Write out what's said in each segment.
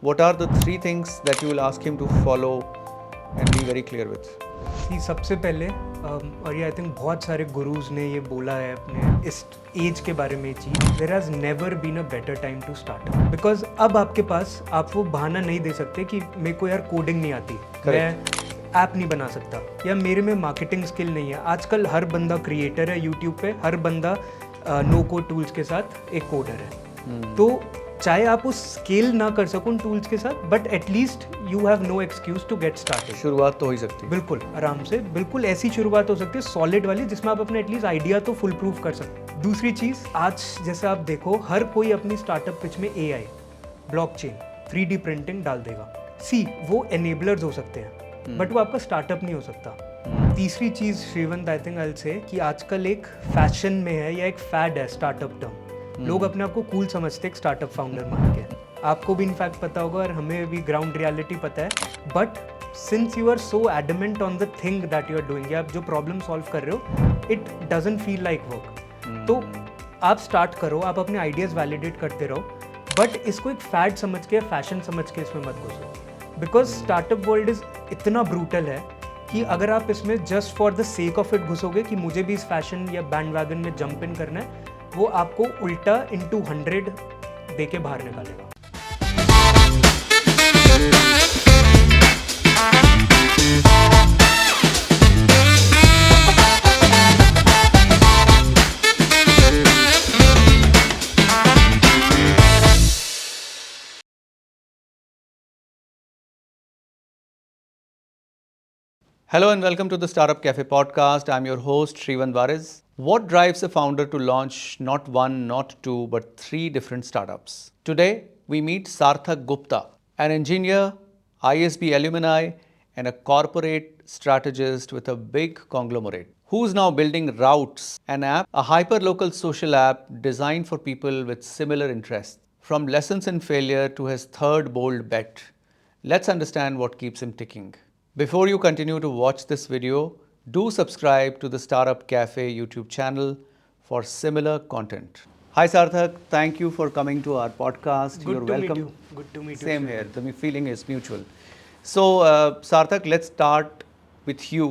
what are the three things that you will ask him to follow and be very clear with? सबसे पहले और ये I think बहुत सारे गुरुज ने ये बोला है अपने इस एज के बारे में चीज़, there has never been a better time to start, because अब आपके पास आप वो बहाना नहीं दे सकते कि मेरे को यार कोडिंग नहीं आती, मैं ऐप नहीं बना सकता, या मेरे में मार्केटिंग स्किल नहीं है। आजकल हर बंदा क्रिएटर है यूट्यूब पे, हर बंदा नो कोड टूल्स के साथ एक कोडर है। तो चाहे आप उस स्केल ना कर सको उन टूल्स के साथ, but at least you have no excuse to get started. शुरुआत तो हो ही सकती है, बिल्कुल आराम से, बिल्कुल ऐसी शुरुआत हो सकती है सॉलिड वाली जिसमें आप अपने एटलीस्ट आइडिया तो फुल प्रूफ कर सकते। दूसरी चीज़, आज जैसे आप देखो हर कोई अपनी स्टार्टअप पिच में AI, ब्लॉकचेन, 3D प्रिंटिंग डाल देगा। वो एनेबलर्स हो सकते हैं बट वो आपका स्टार्टअप नहीं हो सकता। तीसरी चीज़ श्रीवंत, आई थिंक आई विल से कि आजकल एक फैशन में है या एक फैड है स्टार्टअप टर्म। लोग अपने आप को कूल समझते हैं स्टार्टअप फाउंडर मान के, आपको भी इनफैक्ट पता होगा और हमें भी ग्राउंड रियलिटी पता है, but since you are so adamant on the thing that you are doing, आप जो प्रॉब्लम सॉल्व कर रहे हो, it doesn't feel like work. तो आप स्टार्ट करो, आप अपने आइडियाज़ वैलिडेट करते रहो, बट इसको एक फैड समझ के, फैशन समझ के इसमें मत घुसो, बिकॉज स्टार्टअप वर्ल्ड इज इतना ब्रूटल है कि अगर आप इसमें just for the sake of it घुसोगे कि मुझे भी इस फैशन या बैंड वैगन में जंप इन करना है, वो आपको उल्टा into 100 दे के बाहर निकालेगा। Hello and welcome to the Startup Cafe podcast. I'm your host, Srivan Varis. What drives a founder to launch not one, not two, but 3 different startups? Today, we meet Sarthak Gupta, an engineer, ISB alumni, and a corporate strategist with a big conglomerate, who's now building Routes, an app, a hyper-local social app designed for people with similar interests. From lessons in failure to his third bold bet, let's understand what keeps him ticking. Before you continue to watch this video, do subscribe to the Startup Cafe YouTube channel for similar content. Hi Sarthak, thank you for coming to our podcast. Good You're to welcome. meet you. Good to meet you. Same here. The feeling is mutual. So Sarthak, let's start with you.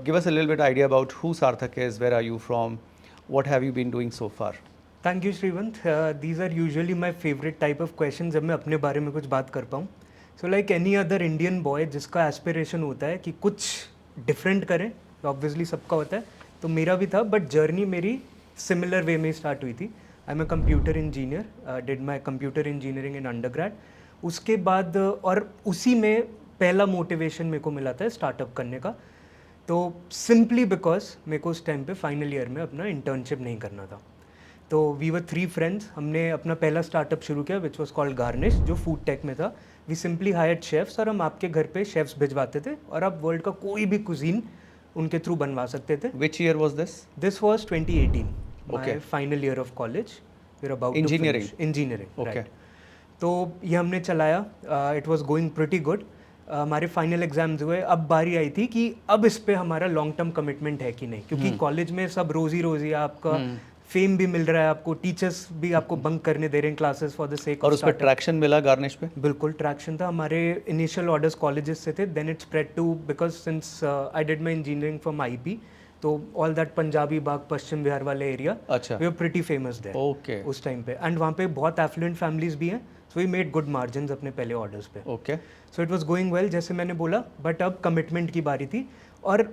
Give us a little bit idea about who Sarthak is, where are you from, what have you been doing so far? Thank you Srivanth. These are usually my favorite type of questions जब मैं अपने बारे में कुछ बात कर पाऊँ। So like any other Indian boy जिसका एस्पिरेशन होता है कि कुछ डिफरेंट करें, ऑब्वियसली सबका होता है, तो मेरा भी था, बट जर्नी मेरी सिमिलर वे में स्टार्ट हुई थी। I am a computer engineer, did my computer engineering in undergrad. उसके बाद और उसी में पहला मोटिवेशन मेरे को मिला था स्टार्टअप करने का, तो सिंपली बिकॉज मेरे को उस टाइम पे फाइनल ईयर में अपना इंटर्नशिप नहीं करना था। तो वी वर 3 फ्रेंड्स, हमने अपना पहला स्टार्टअप शुरू किया विच वॉज कॉल्ड गार्निश, जो फूड टेक में था। वी सिंपली हायर्ड शेफ्स और हम आपके घर पे शेफ्स भिजवाते थे और आप वर्ल्ड का कोई भी कुजीन उनके थ्रू बनवा सकते थे। Which year was this? This was 2018, Okay. My final year of college, we are about Engineering. Engineering, Okay. Right. तो ये हमने चलाया, it was going pretty good. हमारे फाइनल एग्जाम्स हुए, अब बारी आई थी कि अब इस पे हमारा लॉन्ग टर्म कमिटमेंट है कि नहीं, क्योंकि कॉलेज में सब रोजी रोजी आपका फेम भी मिल रहा है, आपको टीचर्स भी आपको बंक करने दे रहे हैं क्लासेस फॉर द सेक और ऑफ उस पर ट्रैक्शन मिला गार्निश पे? बिल्कुल ट्रैक्शन था। हमारे इनिशियल ऑर्डर्स कॉलेजेस से थे, then it spread to, because since I did my engineering from IB, तो ऑल दैट पंजाबी बाग पश्चिम बिहार वाले एरिया, अच्छा, we are pretty famous there okay, उस टाइम पे, एंड वहाँ पे बहुत एफ्लुएंट फैमिलीज भी हैं, so we made good margin अपने पहले ऑर्डर्स पे। Okay, so it was going well जैसे मैंने बोला, बट अब कमिटमेंट की बारी थी। और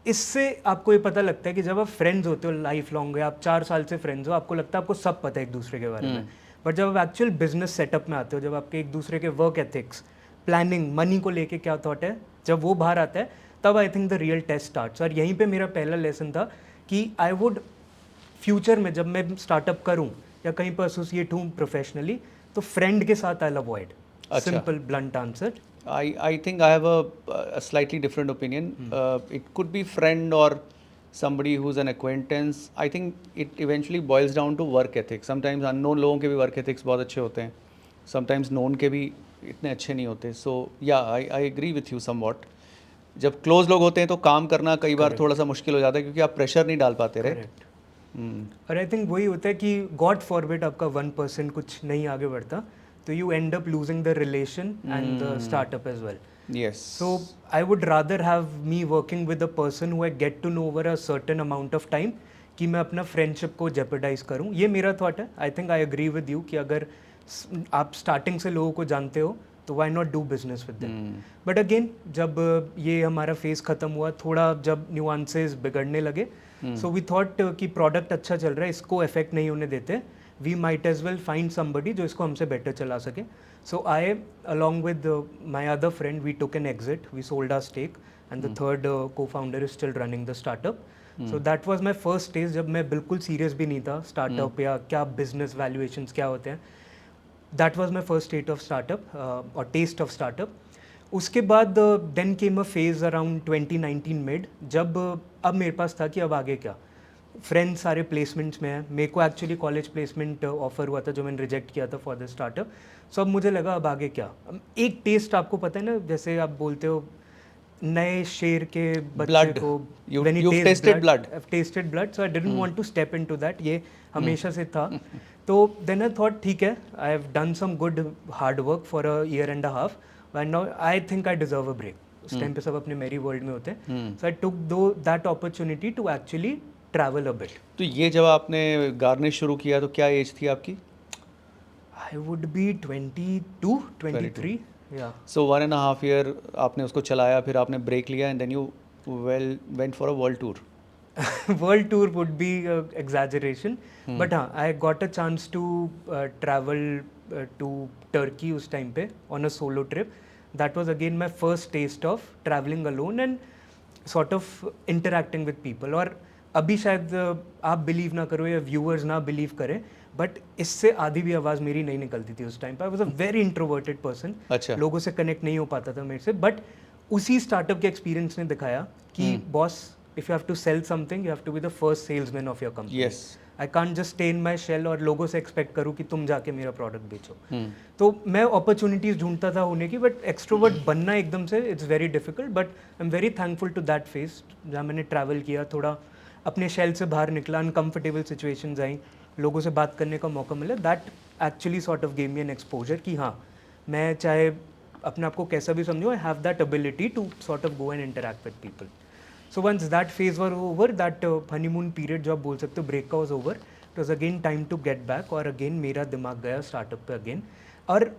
इससे आपको ये पता लगता है कि जब आप फ्रेंड्स होते हो लाइफ लॉन्ग, आप 4 साल से फ्रेंड्स हो, आपको लगता है आपको सब पता है एक दूसरे के बारे में, बट जब आप एक्चुअल बिजनेस सेटअप में आते हो, जब आपके एक दूसरे के वर्क एथिक्स, प्लानिंग, मनी को लेके क्या थॉट है, जब वो बाहर आता है, तब I think the real test starts. और यहीं पे मेरा पहला लेसन था कि आई वुड फ्यूचर में जब मैं स्टार्टअप करूँ या कहीं पर एसोसिएट हूँ प्रोफेशनली, तो फ्रेंड के साथ I avoid. Simple blunt answer. I think I have a slightly different opinion. It could be friend or somebody who's an acquaintance. I think it eventually boils down to work ethics. Sometimes unknown लोगों के भी work ethics बहुत अच्छे होते हैं, sometimes known के भी इतने अच्छे नहीं होते. So yeah, I agree with you somewhat. जब क्लोज लोग होते हैं तो काम करना कई बार थोड़ा सा मुश्किल हो जाता है क्योंकि आप प्रेशर नहीं डाल पाते, राइट? और आई थिंक वही होता है कि गॉड फॉरबिड आपका 1% कुछ नहीं आगे बढ़ता, तो you end up losing the relation and the startup as well. Yes. So I would rather have me working with a person who I get to know over a certain amount of time कि मैं अपना friendship को jeopardise करूँ. ये मेरा thought है. I think I agree with you कि अगर आप स्टार्टिंग से लोगों को जानते हो तो why not do business with them. But again जब ये हमारा फेज ख़त्म हुआ, थोड़ा जब न्यूआंसेस बिगड़ने लगे, सो वी थॉट कि प्रोडक्ट अच्छा चल रहा है, इसको इफेक्ट नहीं होने देते, we might as well find somebody जो इसको हमसे बेटर चला सके. So I along with my other friend we took an exit, we sold our stake and the third co founder is still running the startup. So that was my first stage जब मैं बिल्कुल serious भी नहीं था startup या क्या business valuations क्या होते हैं. That was my first state of startup और टेस्ट ऑफ स्टार्टअप. उसके बाद then came a phase around 2019 mid, जब अब मेरे पास था कि अब आगे क्या. फ्रेंड्स सारे प्लेसमेंट्स में हैं, मेरे को एक्चुअली कॉलेज प्लेसमेंट ऑफर हुआ था जो मैंने रिजेक्ट किया था फॉर द स्टार्टअप. सो अब मुझे लगा अब आगे क्या. एक टेस्ट आपको पता है ना, जैसे आप बोलते हो नए शेर के बच्चे को when he you've tastes tasted blood. I've tasted blood, so I didn't want to step into that. ये हमेशा से था. तो then I thought ठीक है, I have done some good hard work for a year and a half, and now I think I deserve a break. उस time पे सब अपने मेरी वर्ल्ड में होते हैं. So I took that opportunity to actually travel a bit. तो ये जब आपने गार्निश शुरू किया तो क्या एज थी आपकी? I would be 22, 23. Yeah. So 1.5 year आपने उसको चलाया, फिर आपने ब्रेक लिया and then you went for a world tour. World tour would be exaggeration, but हाँ, I got a chance to travel to Turkey उस टाइम पे on a solo trip. That was again my first taste of traveling alone and sort of interacting with people. और अभी शायद आप believe ना करो या व्यूअर्स ना बिलीव करें, बट इससे आधी भी आवाज़ मेरी नहीं निकलती थी उस टाइम पे. I was a very introverted person. अच्छा. लोगों से कनेक्ट नहीं हो पाता था मेरे से. बट उसी स्टार्टअप के एक्सपीरियंस ने दिखाया कि boss, if you have to sell something, you have to be the first salesman of your company. Yes. I can't just stay in my shell और लोगों से एक्सपेक्ट करूँ कि तुम जाके मेरा प्रोडक्ट बेचो. तो मैं अपॉर्चुनिटीज़ ढूंढता था होने की, बट एक्सट्रोवर्ट बनना एकदम से it's very difficult. But I am very thankful to that phase जहाँ मैंने ट्रैवल किया, थोड़ा अपने शेल से बाहर निकला, अनकम्फर्टेबल सिचुएशंस आई, लोगों से बात करने का मौका मिला. That actually sort of gave me N exposure कि हाँ, मैं चाहे अपने आप को कैसा भी समझूँ, I have that ability to sort of go and interact with people. So once that phase were over, that honeymoon period जो आप बोल सकते हो ब्रेक का was over, it was again time to get back. और अगेन मेरा दिमाग गया स्टार्टअप पे अगेन. और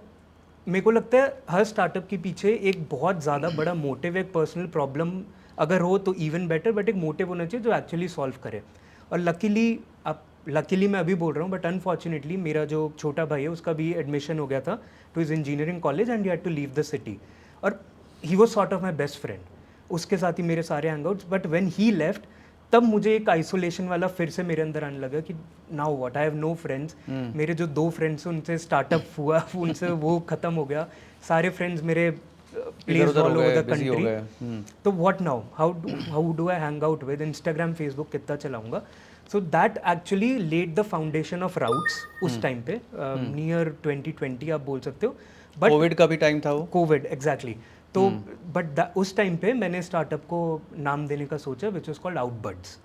मेरे को लगता है हर स्टार्टअप के पीछे एक बहुत ज़्यादा बड़ा मोटिव, एक पर्सनल प्रॉब्लम अगर हो तो इवन बेटर, बट एक मोटिव होना चाहिए जो एक्चुअली सॉल्व करे. और लकीली मैं अभी बोल रहा हूँ, बट अनफॉर्चुनेटली मेरा जो छोटा भाई है उसका भी एडमिशन हो गया था to his engineering college and he had to leave the city. और he was sort of my best friend. उसके साथ ही मेरे सारे hangouts. But when he left, तब मुझे एक आइसोलेशन वाला फिर से मेरे अंदर आने लगा कि now what, I have no friends. मेरे जो 2 फ्रेंड्स उनसे स्टार्टअप हुआ, उनसे वो ख़त्म हो गया. सारे फ्रेंड्स मेरे place all over the country. तो what now, how do I hang out with Instagram, Facebook कितना चलाऊंगा. So that actually led the foundation of Routes उस टाइम पे, नियर 2020 आप बोल सकते हो. बट कोविड का भी टाइम था वो. Covid exactly. तो बट उस टाइम पे मैंने स्टार्टअप को नाम देने का सोचा, विच वॉज कॉल्ड आउटबड्स.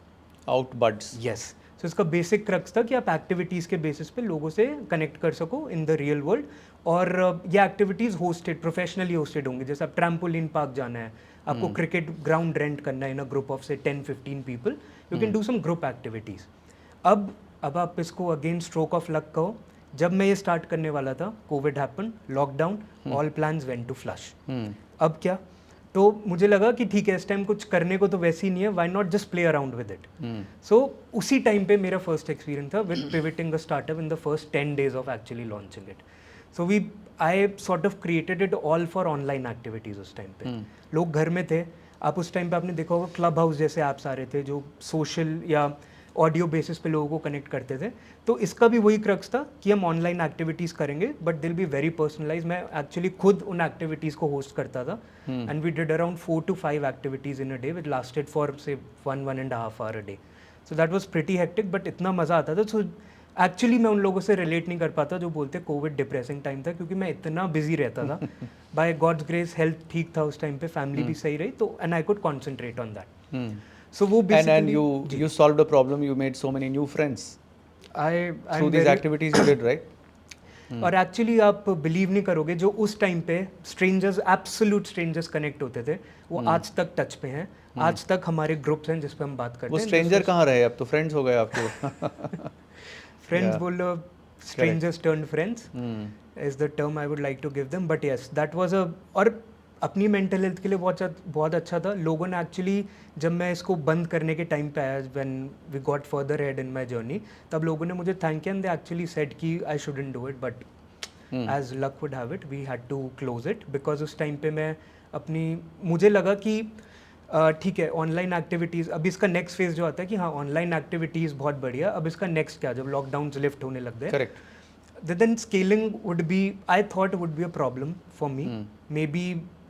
आउटबड्स. यस. सो इसका बेसिक क्रक्स था कि आप एक्टिविटीज़ के बेसिस पे लोगों से कनेक्ट कर सको इन द रियल वर्ल्ड. और ये एक्टिविटीज़ होस्टेड, प्रोफेशनली होस्टेड होंगी. जैसे आप ट्रैम्पोलिन पार्क जाना है, आपको क्रिकेट ग्राउंड रेंट करना है इन अ ग्रुप ऑफ से 10-15 people, you can do some group activities. अब आप इसको अगेन स्ट्रोक ऑफ लक कहो, जब मैं ये स्टार्ट करने वाला था covid happen, lockdown, all plans went to flush. अब क्या, तो मुझे लगा कि ठीक है, इस टाइम कुछ करने को तो वैसे ही नहीं है, why not just play around with it. So उसी टाइम पे मेरा फर्स्ट एक्सपीरियंस था with pivoting a startup in the first 10 days of actually launching it. So I sort of created it all for online activities. उस time पे लोग घर में थे. आप उस टाइम पे आपने देखा होगा क्लब हाउस जैसे ऐप्स आ रहे थे जो सोशल या ऑडियो बेसिस पे लोगों को कनेक्ट करते थे. तो इसका भी वही क्रक्स था कि हम ऑनलाइन एक्टिविटीज़ करेंगे, but they'll be very personalize. मैं एक्चुअली खुद उन एक्टिविटीज़ को होस्ट करता था, and we did around 4 to 5 activities in a day, which lasted for से 1.5 hour a day. So that was pretty hectic, but इतना मज़ा आता था. सो एक्चुअली मैं उन लोगों से रिलेट नहीं कर पाता जो बोलते कोविड डिप्रेसिंग टाइम था, क्योंकि मैं इतना बिजी रहता था. बाय गॉड्स ग्रेस हेल्थ ठीक था उस टाइम पे, फैमिली भी सही रही, तो and I could concentrate on that. So वो and you solved a problem, you made so many new friends through these activities you did, right? और एक्चुअली आप बिलीव नहीं करोगे, जो उस टाइम पे स्ट्रेंजर्स, एब्सोल्यूट स्ट्रेंजर्स कनेक्ट होते थे, वो आज तक टच पे हैं। आज तक हमारे ग्रुप्स हैं जिस पे हम बात करते वो हैं। स्ट्रेंजर कहाँ रहे, अब तो फ्रेंड्स हो गए आपके। Friends Yeah. बोल लो, strangers turn friends is the term I would like to give them. But yes, that was a, और अपनी मेंटल हेल्थ के लिए बहुत अच्छा था। लोगों ने एक्चुअली, जब मैं इसको बंद करने के टाइम पे आया, when we got further head in my journey, तब लोगों ने मुझे थैंक किया एंड दे एक्चुअली सेड कि I shouldn't do it, but as luck would have it we had to close it. Because उस टाइम पे मैं अपनी, मुझे लगा कि ठीक है, ऑनलाइन एक्टिविटीज़, अब इसका नेक्स्ट फेज जो आता है कि हाँ ऑनलाइन एक्टिविटीज़ बहुत बढ़िया, अब इसका नेक्स्ट क्या, जब लॉकडाउन लिफ्ट होने लग गए, correct. then scaling would be, I thought would be a problem for me. Maybe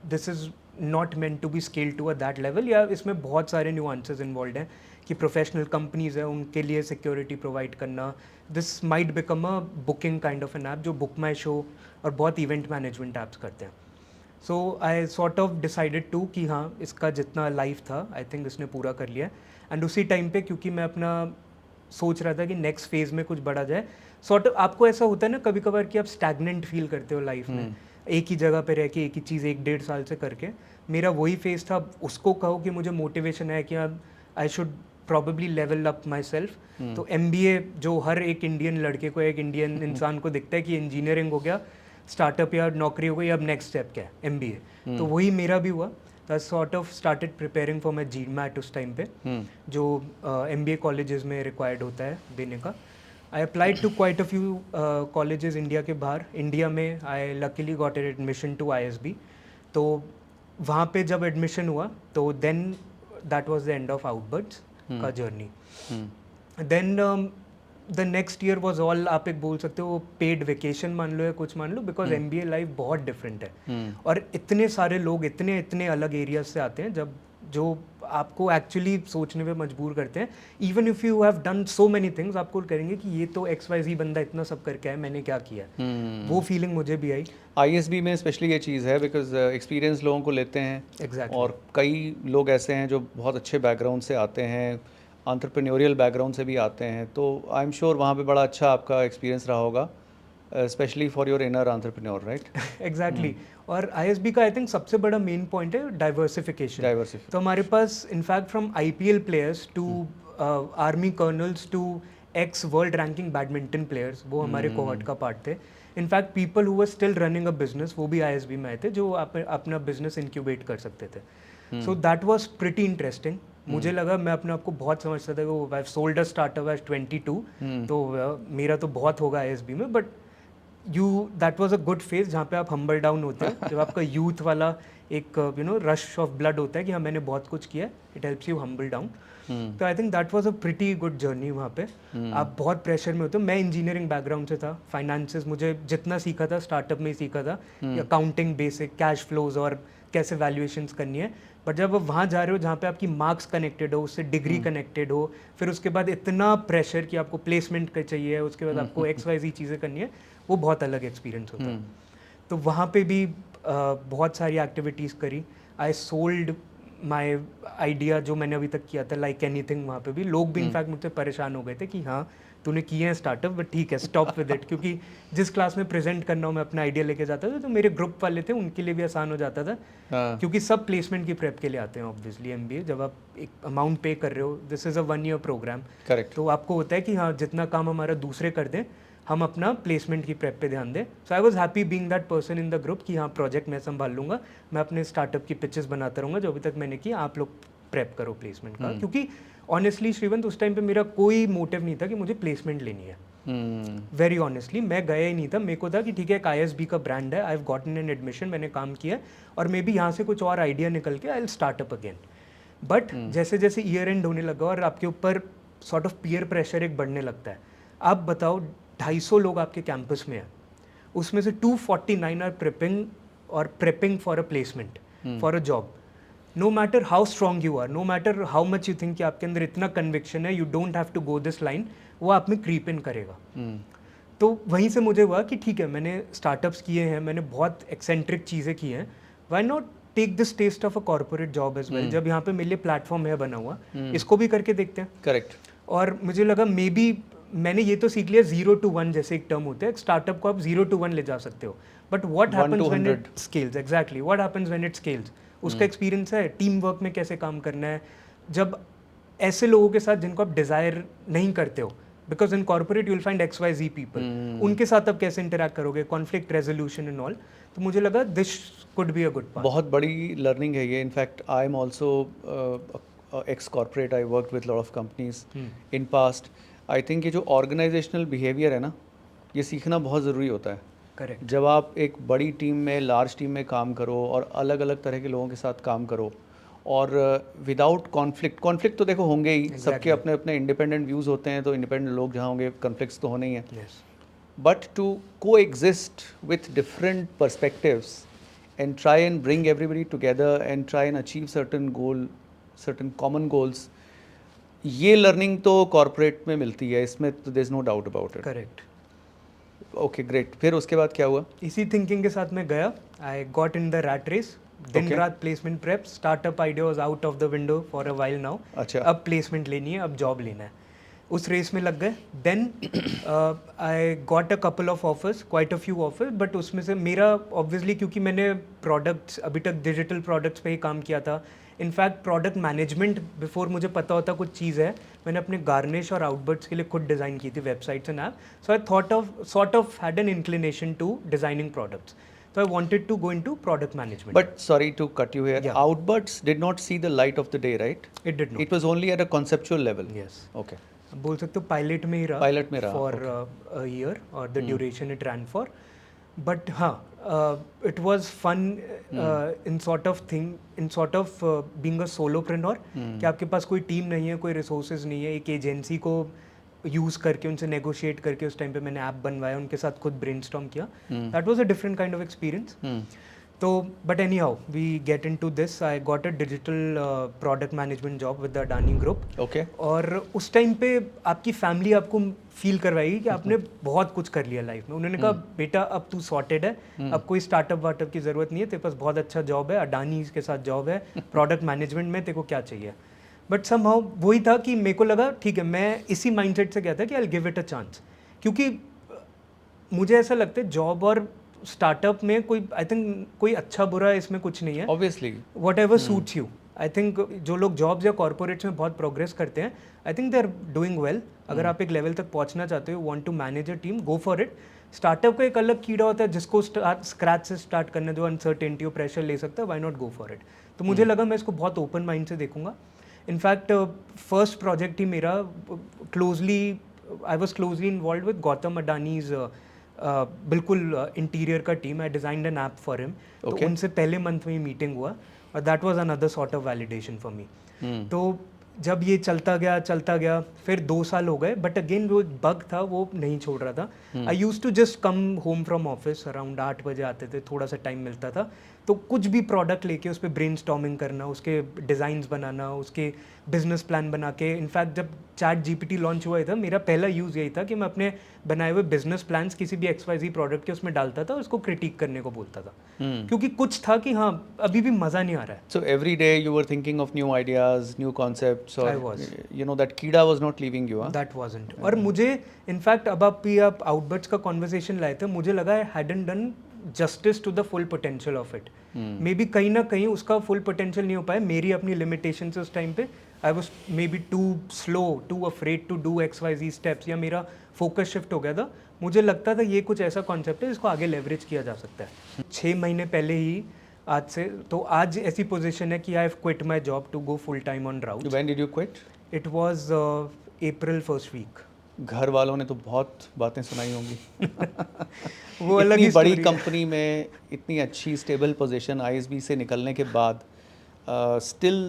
this is not meant to be scaled to that level, या इसमें बहुत सारे nuances involved हैं कि प्रोफेशनल कंपनीज है उनके लिए सिक्योरिटी प्रोवाइड करना, this might become a booking kind of an app, जो बुक माई शो और बहुत इवेंट मैनेजमेंट ऐप्स करते हैं। So I sort of decided to कि हाँ, इसका जितना लाइफ था आई थिंक इसने पूरा कर लिया। एंड उसी टाइम पे, क्योंकि मैं अपना सोच रहा था कि नेक्स्ट फेज में कुछ बढ़ा जाए, सॉर्ट ऑफ आपको ऐसा होता है ना कभी कभार कि आप स्टैगनेंट फील करते हो लाइफ में, एक ही जगह पे रह के एक ही चीज़ 1-1.5 साल से करके। मेरा वही फेज था। उसको कहो कि मुझे मोटिवेशन है कि अब I should probably level up my self. तो MBA, जो हर एक इंडियन लड़के को, एक इंडियन इंसान को दिखता है कि इंजीनियरिंग हो गया, स्टार्टअप या नौकरी हो गई, अब नेक्स्ट स्टेप क्या है, MBA। तो वही मेरा भी हुआ। तो आई sort of started preparing for my GMAT उस टाइम पे, जो MBA कॉलेजेस में रिक्वायर्ड होता है देने का। I applied to quite a few colleges India के बाहर। इंडिया में I luckily got an admission to ISB। तो वहाँ पे जब एडमिशन हुआ तो then that was the end of आउटबर्ड्स का जर्नी। Then the next year was all, आप एक बोल सकते हो पेड वेकेशन मान लो या कुछ मान लो, बिकॉज MBA लाइफ बहुत डिफरेंट है। और इतने सारे लोग इतने अलग एरियाज से आते हैं, जब जो आपको एक्चुअली सोचने पे मजबूर करते हैं। Even if you have done so many things, आपको करेंगे कि ये तो XYZ बंदा इतना सब करके आया, मैंने क्या किया। वो फीलिंग मुझे भी आई। ISB में स्पेशली ये चीज़ है बिकॉज एक्सपीरियंस लोगों को लेते हैं। Exactly. और कई लोग ऐसे हैं जो बहुत अच्छे बैकग्राउंड से आते हैं, एंटरप्रेन्योरियल बैकग्राउंड से भी आते हैं, तो आई एम श्योर वहाँ पे बड़ा अच्छा आपका एक्सपीरियंस रहा होगा, specially for your inner entrepreneur, right? Exactly. और ISB का आई थिंक सबसे बड़ा मेन पॉइंट है डाइवर्सिफिकेशन। तो हमारे पास in fact from IPL players to army colonels to ex world ranking badminton players, वो हमारे कोहॉर्ट का पार्ट थे। In fact people who were still running a business, वो भी ISB में आए थे, जो अपना बिजनेस इंक्यूबेट कर सकते थे। सो दैट वाज प्रिटी इंटरेस्टिंग। मुझे लगा, मैं अपने आप को बहुत समझता था कि I sold a startup age 22, तो मेरा तो बहुत होगा ISB में। But that was a good phase जहाँ पे आप हम्बल डाउन होते हैं, जब आपका यूथ वाला एक रश ऑफ ब्लड होता है कि हाँ मैंने बहुत कुछ किया, it helps you humble down. तो I think that was a pretty good journey. वहाँ पे आप बहुत प्रेशर में होते हो। मैं इंजीनियरिंग बैकग्राउंड से था, फाइनेंसेस मुझे जितना सीखा था स्टार्टअप में ही सीखा था, अकाउंटिंग, बेसिक कैश फ्लोज और कैसे वैल्यूएशंस करनी है। बट जब आप वहाँ जा रहे हो जहाँ पे आपकी मार्क्स कनेक्टेड हो, उससे डिग्री कनेक्टेड हो, फिर उसके बाद इतना प्रेशर कि आपको प्लेसमेंट का चाहिए, उसके बाद आपको XYZ चीज़ें करनी है, वो बहुत अलग एक्सपीरियंस होता है। तो वहाँ पे भी बहुत सारी एक्टिविटीज़ करी। आई सोल्ड माई आइडिया जो मैंने अभी तक किया था, लाइक एनीथिंग। वहाँ पे भी लोग भी इनफैक्ट मुझसे परेशान हो गए थे कि हाँ तूने किए हैं स्टार्टअप, बट ठीक है स्टॉप विद इट। क्योंकि जिस क्लास में प्रेजेंट करना हो मैं अपना आइडिया लेके जाता था, तो मेरे ग्रुप वाले थे उनके लिए भी आसान हो जाता था। क्योंकि सब प्लेसमेंट की प्रेप के लिए आते हैं ऑब्वियसली MBA। जब आप एक अमाउंट पे कर रहे हो, this is a 1 year program, correct. तो आपको होता है कि हाँ जितना काम हमारा दूसरे कर दें, हम अपना प्लेसमेंट की प्रेप पे ध्यान दें। So I was happy being that person in the group कि हाँ प्रोजेक्ट मैं संभाल लूँगा, मैं अपने स्टार्टअप की पिचेस बनाता रहूँगा जो अभी तक मैंने किया, आप लोग प्रेप करो प्लेसमेंट का। क्योंकि ऑनेस्टली श्रीवंत, उस टाइम पे मेरा कोई मोटिव नहीं था कि मुझे प्लेसमेंट लेनी है। वेरी ऑनेस्टली मैं गया ही नहीं था। मेरे को था कि ठीक है एक ISB का ब्रांड है, I have gotten an admission, मैंने काम किया और मे बी यहाँ से कुछ और आइडिया निकल के I will start up again. But जैसे जैसे ईयर एंड होने लगा और आपके ऊपर सॉर्ट ऑफ पीयर प्रेशर एक बढ़ने लगता है। आप बताओ 250 लोग आपके कैंपस में हैं, उसमें से 249 are prepping for a placement, for a job. No matter how strong you are, no matter how much you think कि आपके अंदर इतना कन्विक्शन है, you don't have to go this line, वो आप में क्रीप इन करेगा। तो वहीं से मुझे हुआ कि ठीक है मैंने स्टार्टअप्स किए हैं, मैंने बहुत एक्सेंट्रिक चीज़ें की हैं, why not take this test of a corporate job as well. जब यहाँ पे मेरे लिए प्लेटफॉर्म है बना हुआ, इसको भी करके देखते हैं। करेक्ट। और मुझे लगा मे बी मैंने ये तो सीख लिया 0 to 1 जैसे एक टर्म होता है, स्टार्टअप को आप 0 to 1 ले जा सकते हो, but what 1 happens to when 100. It scales, exactly what happens when it scales, उसका एक्सपीरियंस है, टीम वर्क में कैसे काम करना है, जब ऐसे लोगों के साथ जिनको आप डिजायर नहीं करते हो, because in corporate you will find XYZ people, उनके साथ आप कैसे इंटरेक्ट करोगे, कॉन्फ्लिक्ट रेजोल्यूशन एंड ऑल, तो मुझे लगा this could be a good path. बहुत बड़ी लर्निंग है ये. In fact I am also x corporate. I work with lot of companies in past. I think ये जो ऑर्गेनाइजेशनल बिहेवियर है ना, ये सीखना बहुत ज़रूरी होता है. करेक्ट. जब आप एक बड़ी टीम में, लार्ज टीम में काम करो और अलग अलग तरह के लोगों के साथ काम करो, और विदाउट कॉन्फ्लिक्ट तो देखो होंगे ही. सबके अपने अपने इंडिपेंडेंट व्यूज़ होते हैं, तो इंडिपेंडेंट लोग जहाँ होंगे कॉन्फ्लिक्ट्स तो होने ही हैं. Yes. But to coexist with different perspectives and try and bring everybody together and try and achieve certain common goals, ये learning तो corporate में मिलती है, इसमें तो there's no doubt about it. Correct. Okay, great. फिर उसके बाद क्या हुआ? इसी थिंकिंग के साथ मैं गया, I got in the rat race, दिन Okay. रात placement prep, startup idea was out of the window for a while now. अच्छा. अब प्लेसमेंट लेनी है, अब जॉब लेना है, उस रेस में लग गए. Then I got a couple of offers, quite a few offers, but उसमें से मेरा ऑब्वियसली, क्योंकि मैंने प्रोडक्ट्स अभी तक डिजिटल प्रोडक्ट्स पे ही काम किया था, इनफैक्ट प्रोडक्ट मैनेजमेंट बिफोर मुझे पता होता कुछ चीज़ है, मैंने अपने गार्निश और आउटबर्ड्स के लिए खुद डिज़ाइन की थी websites and app. So I thought of sort of had an inclination to designing products. So I wanted to go into product management. But sorry to cut you here. Yeah. Outbuds did not see the light of the day, right? it did not. It was only at a conceptual level. Yes. Okay. बोल सकते हो pilot में ही रहा. Pilot में रहा, for a year और the duration it ran for. But हाँ, it was fun in sort of thing, in sort of being a solopreneur, कि आपके पास कोई टीम नहीं है, कोई रिसोर्सेज नहीं है, एक एजेंसी को यूज़ करके, उनसे नेगोशिएट करके, उस टाइम पे मैंने ऐप बनवाया, उनके साथ खुद ब्रेनस्टॉर्म किया. That was a different kind of experience. तो but anyhow we get into this, I got a digital product management job with the Adani group. Okay. और उस टाइम पे आपकी फैमिली आपको फील करवाएगी कि आपने बहुत कुछ कर लिया लाइफ में. उन्होंने कहा बेटा अब तू सॉर्टेड है, अब कोई स्टार्टअप वार्टअप की ज़रूरत नहीं है, तेरे पास बहुत अच्छा जॉब है, अडानी के साथ जॉब है, प्रोडक्ट मैनेजमेंट में, तेरे को क्या चाहिए. बट समहाउ वही था कि मेरे को लगा ठीक है, मैं इसी माइंडसेट से गया था कि I will give it a chance, क्योंकि मुझे ऐसा लगता है जॉब और स्टार्टअप में कोई, आई थिंक कोई अच्छा बुरा इसमें कुछ नहीं है. Obviously. What ever suits you. I think जो लोग जॉब्स या कॉर्पोरेट्स में बहुत प्रोग्रेस करते हैं, I think they are doing well. अगर आप एक लेवल तक पहुंचना चाहते हो, want to manage a team, go for it. Startup का एक अलग कीड़ा होता है, जिसको स्क्रैच से स्टार्ट करने दो, अनसर्टेनिटी और प्रेशर ले सकता है, why not go for it. तो मुझे लगा मैं इसको बहुत ओपन माइंड से देखूंगा. इनफैक्ट फर्स्ट प्रोजेक्ट ही मेरा closely, I was closely involve with Gautam Adani's बिल्कुल इंटीरियर का team. I designed an app for him. तो Okay. उनसे पहले मंथ में ही मीटिंग हुआ, और that was another sort of validation for me. तो जब ये चलता गया, फिर 2 साल हो गए, बट अगेन वो एक बग था, वो नहीं छोड़ रहा था. I use to just come home from office, around 8 बजे आते थे, थोड़ा सा टाइम मिलता था, तो कुछ भी प्रोडक्ट लेके उस पर ब्रेनस्टॉर्मिंग करना, उसके डिज़ाइंस बनाना, उसके बिजनेस प्लान बना के. इनफैक्ट जब चैट GPT लॉन्च हुआ था, मेरा पहला यूज़ यही था कि मैं अपने बनाए हुए बिजनेस प्लान्स किसी भी XYZ प्रोडक्ट के उसमें डालता था, उसको क्रिटिक करने को बोलता था, क्योंकि कुछ था कि हाँ अभी भी मज़ा नहीं आ रहा है. So every day you were thinking of new ideas, new concepts, or I was. you know that Kida was not leaving you, huh? That wasn't. और मुझे इनफैक्ट अब आप आउटबर्ड्स का कॉन्वर्सेशन लाए थे, मुझे लगा I hadn't done justice to the full potential of it. Maybe कहीं ना कहीं उसका फुल पोटेंशियल नहीं हो पाया, मेरी अपनी लिमिटेशन से उस टाइम पे. I was maybe too slow, too afraid to do XYZ steps, या मेरा फोकस शिफ्ट हो गया था. मुझे लगता था ये कुछ ऐसा कॉन्सेप्ट है जिसको आगे लेवरेज किया जा सकता है. 6 महीने पहले ही आज से, तो आज ऐसी पोजीशन है कि I have quit my job to go full time on Rout. When did you quit? इट वाज अप्रैल फर्स्ट वीक. घर वालों ने तो बहुत बातें सुनाई होंगी. वो अलग इतनी ही बड़ी story है. कंपनी में इतनी अच्छी स्टेबल पोजीशन ISB से निकलने के बाद, still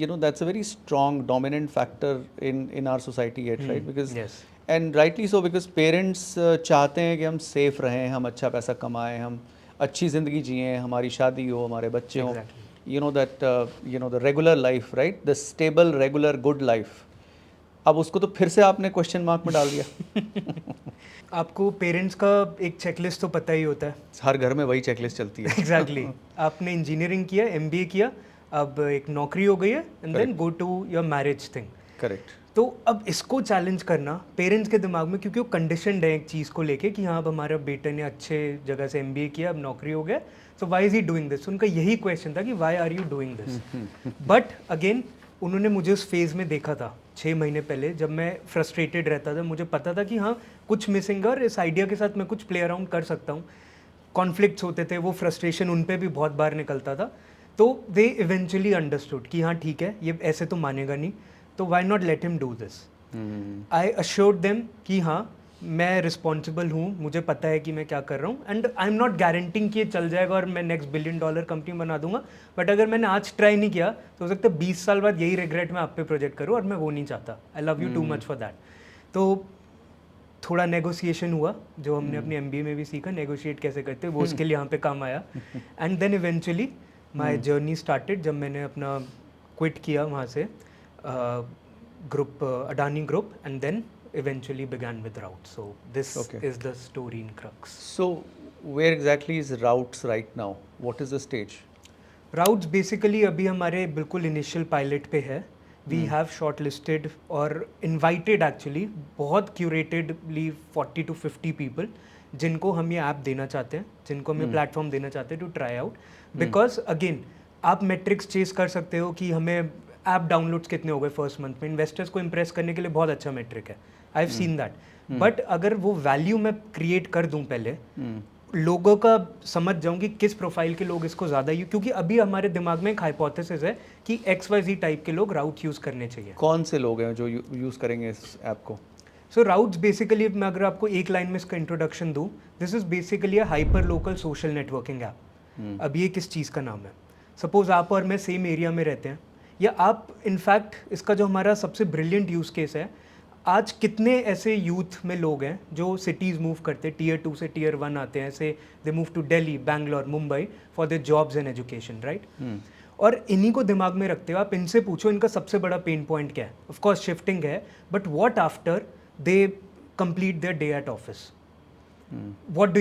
you know that's a very strong dominant factor in our society yet, right? Because Yes. and rightly so, because parents चाहते हैं कि हम सेफ रहें, हम अच्छा पैसा कमाएं, हम अच्छी ज़िंदगी जिएं, हमारी शादी हो, हमारे बच्चे हों. Exactly. You know that you know the regular life, right? The stable, regular, good life. अब उसको तो फिर से आपने क्वेश्चन मार्क में डाल दिया. आपको पेरेंट्स का एक चेकलिस्ट तो पता ही होता है. हर घर में वही चेकलिस्ट चलती है. एग्जैक्टली. आपने इंजीनियरिंग किया, MBA किया, अब एक नौकरी हो गई है, and then go to your marriage thing. Correct. तो अब इसको चैलेंज करना पेरेंट्स के दिमाग में, क्योंकि वो कंडीशनड है एक चीज़ को लेके कि हाँ अब हमारे बेटे ने अच्छे जगह से MBA किया, अब नौकरी हो गया, so why is he doing this. उनका यही क्वेश्चन था कि why are you doing this. But again उन्होंने मुझे उस फेज़ में देखा था 6 महीने पहले, जब मैं फ्रस्ट्रेटेड रहता था, मुझे पता था कि हाँ कुछ मिसिंग है और इस आइडिया के साथ मैं कुछ प्ले अराउंड कर सकता हूँ। कॉन्फ्लिक्ट्स होते थे, वो फ्रस्ट्रेशन उन पे भी बहुत बार निकलता था। तो दे इवेंचुअली अंडरस्टूड कि हाँ ठीक है, ये ऐसे तो मानेगा नहीं, तो why not let him do this. I assured them कि हाँ मैं रिस्पॉन्सिबल हूँ, मुझे पता है कि मैं क्या कर रहा हूँ, and I am not guaranteeing कि ये चल जाएगा और मैं नेक्स्ट $1 बिलियन कंपनी बना दूंगा। बट अगर मैंने आज ट्राई नहीं किया तो हो सकता है 20 साल बाद यही रिग्रेट मैं आप पे प्रोजेक्ट करूँ, और मैं वो नहीं चाहता। I love you too much for that. तो थोड़ा नेगोशिएशन हुआ, जो हमने अपनी MBA में भी सीखा, नेगोशिएट कैसे करते हैं, वो उसके लिए यहाँ पे काम आया। And then eventually my journey started, जब मैंने अपना क्विट किया वहाँ से group, Adani group, and then eventually began with Routes. So this is the story in crux. So where exactly is Routes right now? What is the stage? Routes basically अभी हमारे बिल्कुल initial pilot पे है. We have shortlisted और invited actually बहुत curatedly 40 to 50 people जिनको हम ये ऐप देना चाहते हैं, जिनको हम ये प्लेटफॉर्म देना चाहते हैं to try out. Because again आप मेट्रिक्स चेस कर सकते हो कि हमें ऐप डाउनलोड्स कितने हो गए फर्स्ट मंथ में. इन्वेस्टर्स को इम्प्रेस करने के लिए बहुत अच्छा मेट्रिक है, I have seen that. But अगर वो वैल्यू मैं क्रिएट कर दूं पहले, लोगों का समझ जाऊं कि किस प्रोफाइल के लोग इसको ज़्यादा यूज, क्योंकि अभी हमारे दिमाग में एक हाइपोथेसिस है कि XYZ टाइप के लोग राउट यूज़ करने चाहिए. कौन से लोग हैं जो यूज़ करेंगे इस ऐप को? सो राउट्स बेसिकली, मैं अगर आपको एक लाइन में इसका इंट्रोडक्शन दूं, this is basically a hyper local social networking app. अब ये किस चीज़ का नाम है? सपोज आप और मैं सेम एरिया में रहते हैं, या आप इनफैक्ट इसका जो हमारा सबसे ब्रिलियंट यूज़ केस है, आज कितने ऐसे यूथ में लोग हैं जो सिटीज़ मूव करते हैं, Tier 2 से Tier 1 आते हैं, ऐसे they move to Delhi, Bangalore, Mumbai for their jobs and education, right? और इन्हीं को दिमाग में रखते हो आप इनसे पूछो इनका सबसे बड़ा पेन पॉइंट क्या है. ऑफ कोर्स शिफ्टिंग है, but what after they complete their day at office, what do?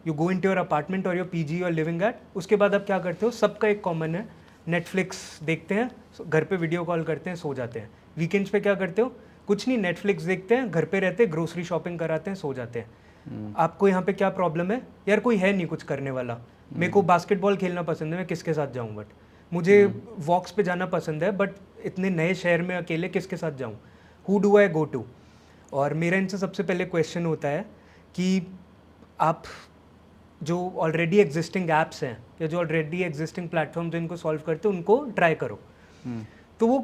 You go into your apartment और your PG you are living at. उसके बाद आप क्या करते हो? सबका एक कॉमन है, नेटफ्लिक्स देखते हैं, घर पे वीडियो कॉल करते हैं, सो जाते हैं. वीकेंड्स पे क्या करते हो? कुछ नहीं, नेटफ्लिक्स देखते हैं, घर पे रहते हैं, ग्रोसरी शॉपिंग कराते हैं, सो जाते हैं. आपको यहाँ पे क्या प्रॉब्लम है? यार कोई है नहीं कुछ करने वाला. मेरे को बास्केटबॉल खेलना पसंद है, मैं किसके साथ जाऊँ? बट मुझे वॉक्स पे जाना पसंद है, बट इतने नए शहर में अकेले किसके साथ जाऊँ? Who do I go to? और मेरा इनसे सबसे पहले क्वेश्चन होता है कि आप जो ऑलरेडी एग्जिस्टिंग ऐप्स हैं या जो ऑलरेडी एग्जिस्टिंग प्लेटफॉर्म जो इनको सॉल्व करते हैं उनको ट्राई करो. तो वो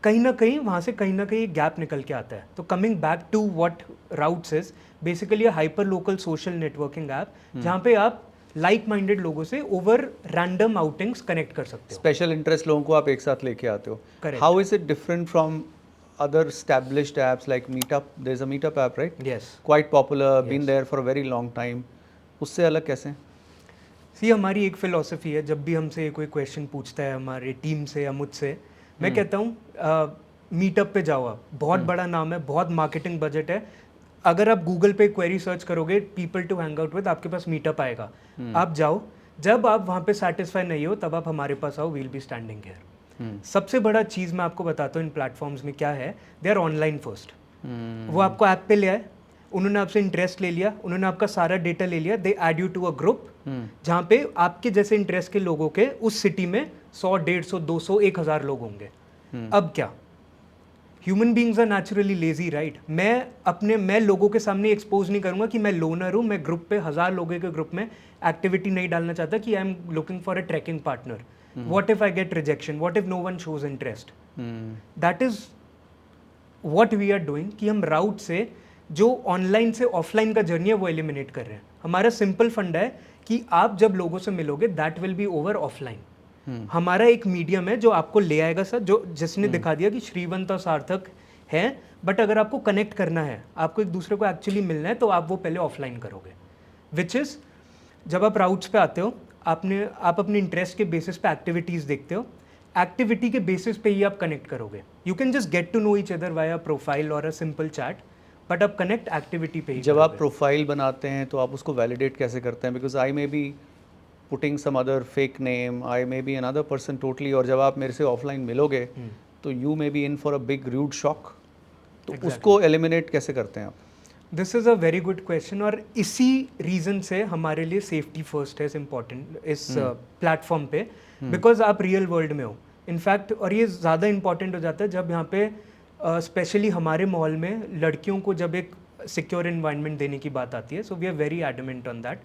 कहीं ना कहीं वहाँ से कहीं ना कहीं गैप निकल के आता है. तो coming back to what Routes is, basically a hyper local social networking app जहाँ पे आप लाइक माइंडेड लोगों से ओवर रैंडम आउटिंग्स कनेक्ट कर सकते हो. स्पेशल इंटरेस्ट लोगों को आप एक साथ लेके आते हो. Correct. How is it different from other established apps like Meetup? There's a Meetup app, right? Yes. Quite popular, been Yes. there for a very long time. उससे अलग कैसे? सी हमारी एक फिलॉसफी है, जब भी हमसे कोई क्वेश्चन पूछता है हमारी टीम से या मुझसे, मैं कहता हूँ मीटअप पे जाओ आप. बहुत बड़ा नाम है, बहुत मार्केटिंग बजट है. अगर आप गूगल पे क्वेरी सर्च करोगे people to hang out with, आपके पास मीटअप आएगा. आप जाओ, जब आप वहाँ पे सेटिस्फाई नहीं हो तब आप हमारे पास आओ, वील बी स्टैंडिंग हियर. सबसे बड़ा चीज़ मैं आपको बताता हूँ इन प्लेटफॉर्म्स में क्या है, दे आर ऑनलाइन फर्स्ट. वो आपको ऐप पे ले आए, उन्होंने आपसे इंटरेस्ट ले लिया, उन्होंने आपका सारा डेटा ले लिया, they add you to a group जहाँ पे आपके जैसे इंटरेस्ट के लोगों के उस सिटी में 100, 150, 200, 1000 लोग होंगे. अब क्या, human beings are naturally lazy, right? मैं लोगों के सामने एक्सपोज नहीं करूंगा कि मैं लोनर हूँ, मैं ग्रुप पे 1000 लोगों के ग्रुप में एक्टिविटी नहीं डालना चाहता कि I am looking for a trekking partner. What if I get rejection? What if no one shows interest? That is what we are doing, कि हम राउट से जो ऑनलाइन से ऑफलाइन का जर्नी है वो एलिमिनेट कर रहे हैं. हमारा सिंपल फंड है कि आप जब लोगों से मिलोगे that will be over offline. हमारा एक मीडियम है जो आपको ले आएगा सर, जो जिसने दिखा दिया कि श्रीवंत और सार्थक है, बट अगर आपको कनेक्ट करना है, आपको एक दूसरे को एक्चुअली मिलना है, तो आप वो पहले ऑफलाइन करोगे. विच इज़ जब आप राउट्स पे आते हो, आप अपने इंटरेस्ट के बेसिस पे एक्टिविटीज़ देखते हो, एक्टिविटी के बेसिस पे ही आप कनेक्ट करोगे. You can just get to know each other via profile और अ सिंपल चैट, बट आप कनेक्ट एक्टिविटी पे ही. जब आप प्रोफाइल बनाते हैं तो आप उसको वैलिडेट कैसे करते हैं? Because I may be putting some other fake name, I may be another person totally, और जब आप मेरे से ऑफलाइन मिलोगे तो you may B in for a big rude shock. तो Exactly. उसको एलिमिनेट कैसे करते हैं आप? This is a very good question, और इसी रीज़न से हमारे लिए सेफ्टी फर्स्ट है इम्पॉर्टेंट इस प्लेटफॉर्म पे, बिकॉज आप रियल वर्ल्ड में हो इनफैक्ट। और ये ज़्यादा इंपॉर्टेंट हो जाता है जब यहाँ पे स्पेशली हमारे मॉल में लड़कियों को जब एक सिक्योर इन्वायरमेंट देने की बात आती है। So we are very adamant on that.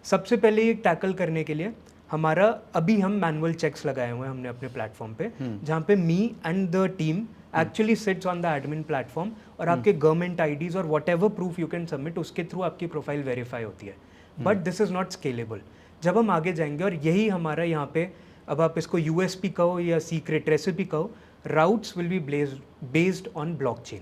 सबसे पहले ये टैकल करने के लिए हमारा अभी हम मैनुअल चेक्स लगाए हुए हैं हमने अपने प्लेटफॉर्म पे, जहाँ पे me and the team actually sits on the admin platform, और आपके गवर्नमेंट आईडीज और what ever proof you can submit उसके थ्रू आपकी प्रोफाइल वेरीफाई होती है। But this is not scalable. जब हम आगे जाएंगे, और यही हमारा यहाँ पे, अब आप इसको यूएसपी कहो या सीक्रेट रेसिपी कहो, routes will be based on blockchain.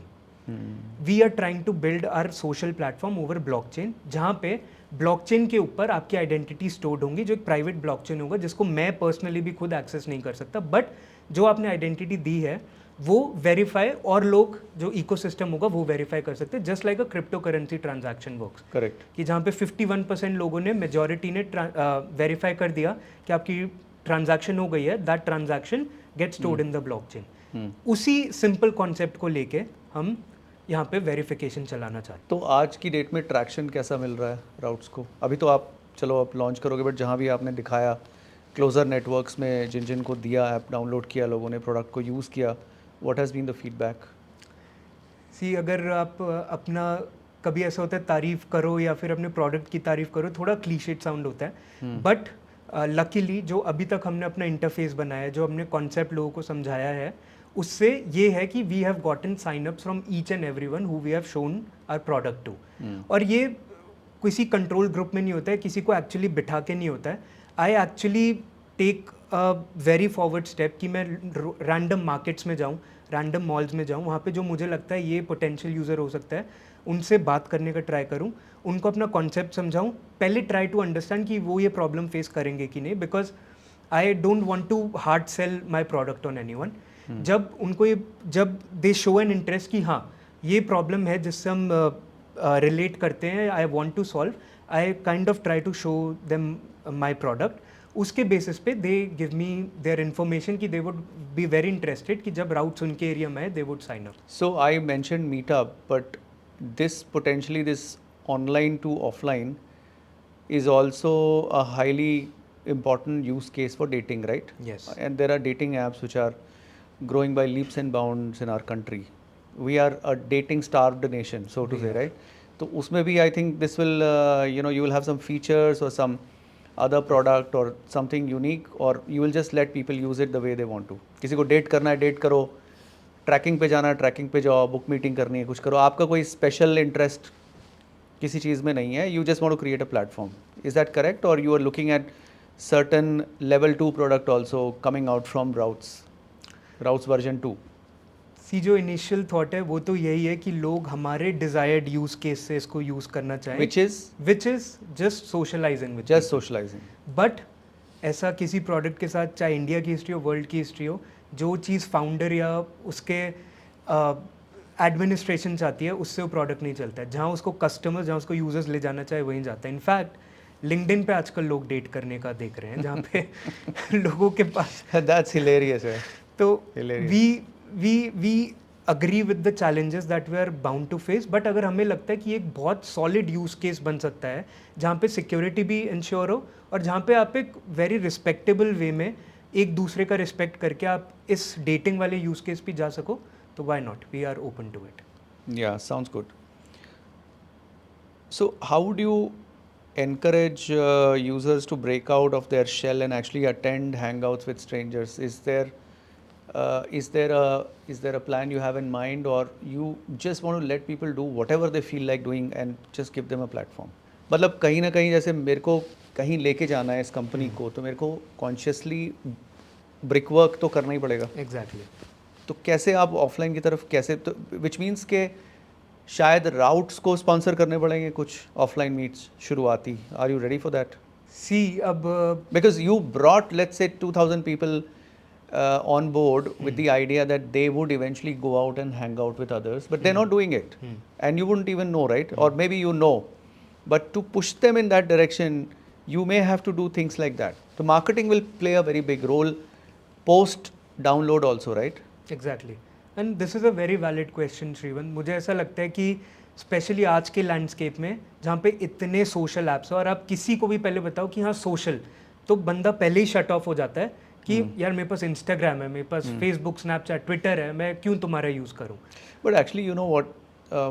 We are trying to build our social platform over blockchain, जहाँ पे ब्लॉकचेन के ऊपर आपकी आइडेंटिटी स्टोर्ड होंगी, जो एक प्राइवेट ब्लॉकचेन होगा जिसको मैं पर्सनली भी खुद एक्सेस नहीं कर सकता, बट जो आपने आइडेंटिटी दी है वो वेरीफाई, और लोग जो इकोसिस्टम होगा वो वेरीफाई कर सकते हैं, just like a crypto currency transaction works. Correct. कि जहाँ पे 51% लोगों ने, मेजॉरिटी ने वेरीफाई कर दिया कि आपकी ट्रांजैक्शन हो गई है, that transaction get stored in the blockchain. उसी सिंपल कॉन्सेप्ट को लेके हम यहाँ पे वेरिफिकेशन चलाना चाहते हैं। तो आज की डेट में ट्रैक्शन कैसा मिल रहा है राउट्स को? अभी तो आप चलो आप लॉन्च करोगे, बट जहाँ भी आपने दिखाया क्लोजर नेटवर्क्स में जिन जिन को दिया, ऐप डाउनलोड किया, लोगों ने प्रोडक्ट को यूज़ किया, what has been the feedback? See, अगर आप अपना कभी ऐसा होता है तारीफ करो या फिर अपने प्रोडक्ट की तारीफ करो, थोड़ा क्लीशेड साउंड होता है, बट लकीली जो अभी तक हमने अपना इंटरफेस बनाया है, जो हमने कॉन्सेप्ट लोगों को समझाया है, उससे ये है कि we have gotten sign ups from each and everyone who we have shown our product to. और ये किसी कंट्रोल ग्रुप में नहीं होता है, किसी को एक्चुअली बिठा के नहीं होता है। I actually take a very forward step कि मैं रैंडम मार्केट्स में जाऊँ, रैंडम मॉल्स में जाऊँ, वहाँ पे जो मुझे लगता है ये पोटेंशियल यूज़र हो सकता है, उनसे बात करने का ट्राई करूँ, उनको अपना कॉन्सेप्ट समझाऊँ, पहले ट्राई टू अंडरस्टैंड कि वो ये प्रॉब्लम फेस करेंगे कि नहीं, because I don't want to hard sell my product on anyone. जब उनको ये, जब दे शो एन इंटरेस्ट कि हाँ ये प्रॉब्लम है जिससे हम रिलेट करते हैं, I want to solve, I kind of try to show them my product, उसके बेसिस पे they give me their information कि they would be very interested कि जब राउट्स उनके एरिया में है they would sign up. So I mentioned Meetup, but this potentially this online to offline is also a highly important use case for dating, right? Yes. And there are dating apps which are growing by leaps and bounds in our country. We are a dating starved nation, so to say, right? तो उसमें भी I think this will you will have some features or some other product or something unique, or you will just let people use it the way they want to. किसी को date करना है date करो, trekking पे जाना है trekking पे जाओ, बुक मीटिंग करनी है कुछ करो, आपका कोई स्पेशल इंटरेस्ट किसी चीज़ में नहीं है, you just want to create a platform. Is that correct, और you are looking at certain level 2 product also coming out from Routes version 2? See, जो इनिशियल थॉट है वो तो यही है कि लोग हमारे डिजायर्ड यूज केस से इसको यूज करना चाहें, which is just socializing with, just socializing. But ऐसा किसी प्रोडक्ट के साथ, चाहे इंडिया की हिस्ट्री हो वर्ल्ड की हिस्ट्री हो, जो चीज़ फाउंडर या उसके एडमिनिस्ट्रेशन चाहती है उससे वो प्रोडक्ट नहीं चलता है। जहाँ उसको कस्टमर्स, जहाँ उसको यूजर्स ले जाना चाहे वहीं जाता है। इनफैक्ट लिंक्डइन पे आजकल लोग डेट करने का देख रहे हैं, जहाँ पे लोगों के पास दैट्स हिलेरियस है। तो Hilarious. We agree with the challenges that we are bound to face, but अगर हमें लगता है कि एक बहुत सॉलिड यूज केस बन सकता है जहाँ पे सिक्योरिटी भी इंश्योर हो, और जहाँ पे आप एक वेरी रिस्पेक्टेबल वे में एक दूसरे का रिस्पेक्ट करके आप इस डेटिंग वाले यूज केस पे जा सको, तो why not, we are open to it. Yeah, sounds good. So how would you encourage users to break out of their shell and actually attend hangouts with strangers? Is there a plan you have in mind, or you just want to let people do whatever they feel like doing and just give them a platform? मतलब कहीं ना कहीं जैसे मेरे को कहीं लेके जाना है इस कंपनी को, तो मेरे को कॉन्शियसली ब्रिक वर्क तो करना ही पड़ेगा। एग्जैक्टली। तो कैसे आप ऑफलाइन की तरफ कैसे, तो विच मीन्स के शायद राउट्स को स्पॉन्सर करने पड़ेंगे कुछ ऑफलाइन मीट्स शुरुआती। Are you ready for that? See, अब because you brought let's say 2000 people on board with the idea that they would eventually go out and hang out with others, but they're not doing it, and you wouldn't even know, right? Or maybe you know, but to push them in that direction you may have to do things like that. So marketing will play a very big role post download also, right? Exactly. And this is a very valid question Shrivant. मुझे ऐसा लगता है कि specially आज के landscape में जहाँ पे इतने सोशल ऐप्स हैं और आप किसी को भी पहले बताओ कि हाँ सोशल, तो बंदा पहले ही शट ऑफ हो जाता है कि यार मेरे पास इंस्टाग्राम है, मेरे पास फेसबुक, स्नैपचैट, ट्विटर है, मैं क्यों तुम्हारा यूज़ करूँ. But actually you know what,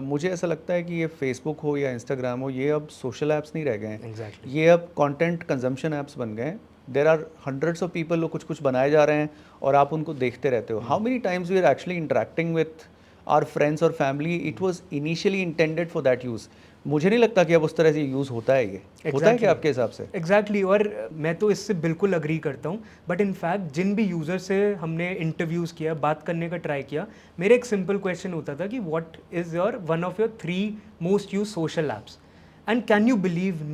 मुझे ऐसा लगता है कि ये फेसबुक हो या इंस्टाग्राम हो, ये अब सोशल ऐप्स नहीं रह गए हैं. Exactly. ये अब कंटेंट कंजम्पशन ऐप्स बन गए हैं. There are hundreds of people, लोग कुछ कुछ बनाए जा रहे हैं और आप उनको देखते रहते हो. How many times we are actually interacting with our friends और family, it was initially intended for that use. मुझे नहीं लगता कि अब उस तरह से यूज़ होता है. ये होता है क्या आपके हिसाब से? एग्जैक्टली और मैं तो इससे बिल्कुल अग्री करता हूँ. बट इनफैक्ट जिन भी यूज़र से हमने इंटरव्यूज़ किया, बात करने का ट्राई किया, मेरा एक सिंपल क्वेश्चन होता था कि what is your one of your 3 most use social apps. And can you believe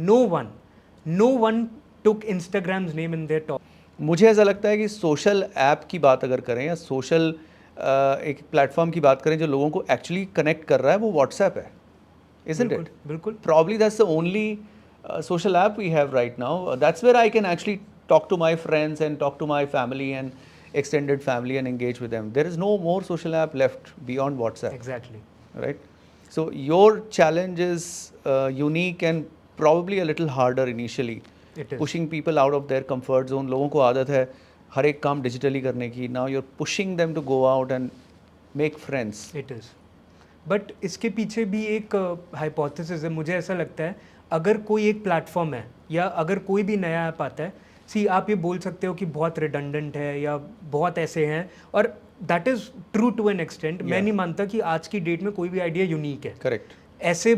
no one took Instagram's name in their top. मुझे ऐसा लगता है कि सोशल ऐप की बात अगर करें या सोशल एक प्लेटफॉर्म की बात करें जो लोगों को एक्चुअली कनेक्ट कर रहा है, वो व्हाट्सएप है. Isn't it? बिल्कुल. Probably that's the only social app we have right now. That's where I can actually talk to my friends and talk to my family and extended family and engage with them. There is no more social app left beyond WhatsApp. Exactly. Right? So your challenge is unique and probably a little harder initially. It is. Pushing people out of their comfort zone. लोगों को आदत है हर एक काम digitally करने की. Now you're pushing them to go out and make friends. It is. But इसके पीछे भी एक हाइपोथेसिस है. मुझे ऐसा लगता है अगर कोई एक प्लेटफॉर्म है या अगर कोई भी नया ऐप आता है, सी आप ये बोल सकते हो कि बहुत रिडंडेंट है या बहुत ऐसे हैं, और that is true to an extent. मैं नहीं मानता कि आज की डेट में कोई भी आइडिया यूनिक है. करेक्ट. ऐसे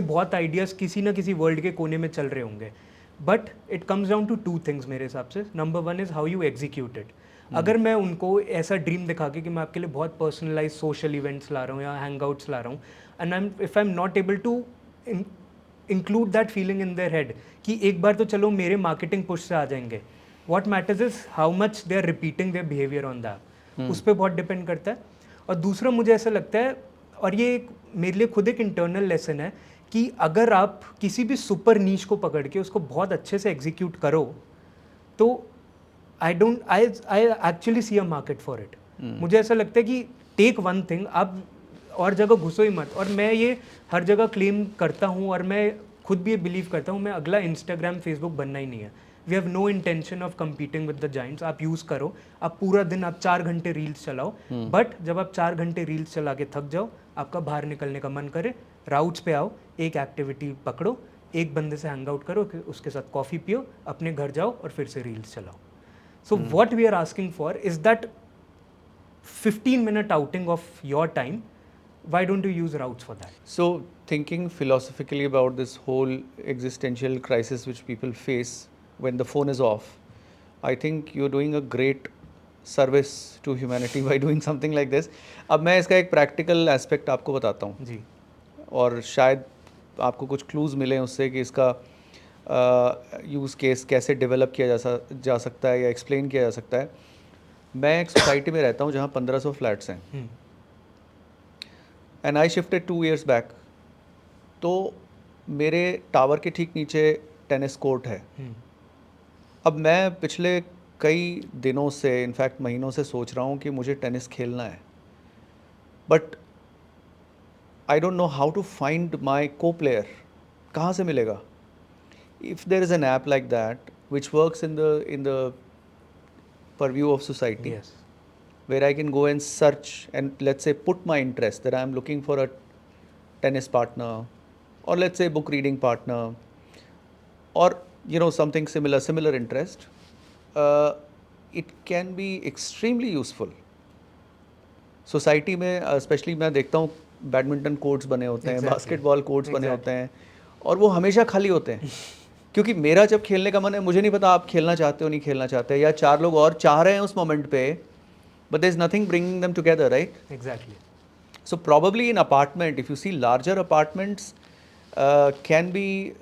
बहुत आइडियाज़ किसी ना किसी वर्ल्ड के कोने में चल रहे होंगे. But it comes down to 2 things मेरे हिसाब से. Number 1 is how you execute it. अगर मैं उनको ऐसा ड्रीम दिखा के कि मैं आपके लिए बहुत पर्सनलाइज सोशल इवेंट्स ला रहा हूँ या हैंगआउट्स ला रहा हूँ, and if I am not able to include that feeling in their head कि एक बार तो चलो मेरे मार्केटिंग पुश से आ जाएंगे, what matters is how much they are repeating their behaviour on that. उस पर बहुत डिपेंड करता है. और दूसरा मुझे ऐसा लगता है, और ये मेरे लिए खुद एक इंटरनल लेसन है, कि अगर आप किसी भी सुपर नीश को पकड़ के उसको बहुत अच्छे से एग्जीक्यूट करो तो I actually see a market for it. मुझे ऐसा लगता है कि टेक वन थिंग, आप और जगह घुसो ही मत. और मैं ये हर जगह क्लेम करता हूँ और मैं खुद भी ये बिलीव करता हूँ, मैं अगला इंस्टाग्राम फेसबुक बनना ही नहीं है. We have no intention of competing with the giants. आप यूज़ करो, आप पूरा दिन आप 4 घंटे रील्स चलाओ, बट जब आप 4 घंटे रील्स चला के थक जाओ, आपका बाहर निकलने का मन करे, राउट्स पे आओ, एक एक्टिविटी पकड़ो, एक बंदे से हैंग आउट करो, उसके साथ कॉफ़ी पियो, अपने घर जाओ और फिर से रील्स चलाओ. So what we are asking for is that 15-minute outing of your time. Why don't you use routes for that? So thinking philosophically about this whole existential crisis which people face when the phone is off, I think you're doing a great service to humanity by doing something like this. अब मैं इसका एक practical aspect आपको बताता हूँ जी. और शायद आपको कुछ clues मिले उससे कि इसका यूज़ केस कैसे डेवलप किया जा सकता है या एक्सप्लेन किया जा सकता है. मैं एक सोसाइटी में रहता हूँ जहाँ 1500 फ्लैट्स हैं, and I shifted 2 years back. तो मेरे टावर के ठीक नीचे टेनिस कोर्ट है. अब मैं पिछले कई दिनों से, इनफैक्ट महीनों से सोच रहा हूँ कि मुझे टेनिस खेलना है, but I don't know how to find my co player. कहाँ से मिलेगा? If there is an app like that which works in the purview of society, Yes. where I can go and search and let's say put my interest that I am looking for a tennis partner, or let's say book reading partner, or something similar interest, it can be extremely useful. Society में specially मैं देखता हूँ badminton courts बने होते हैं, basketball courts बने होते हैं, और वो हमेशा खाली होते हैं. क्योंकि मेरा जब खेलने का मन है, मुझे नहीं पता आप खेलना चाहते हो नहीं खेलना चाहते, या 4 लोग और चाह रहे हैं उस मोमेंट पे, but there is nothing bringing them together, right? Exactly. So probably in apartment, if you see larger apartments can be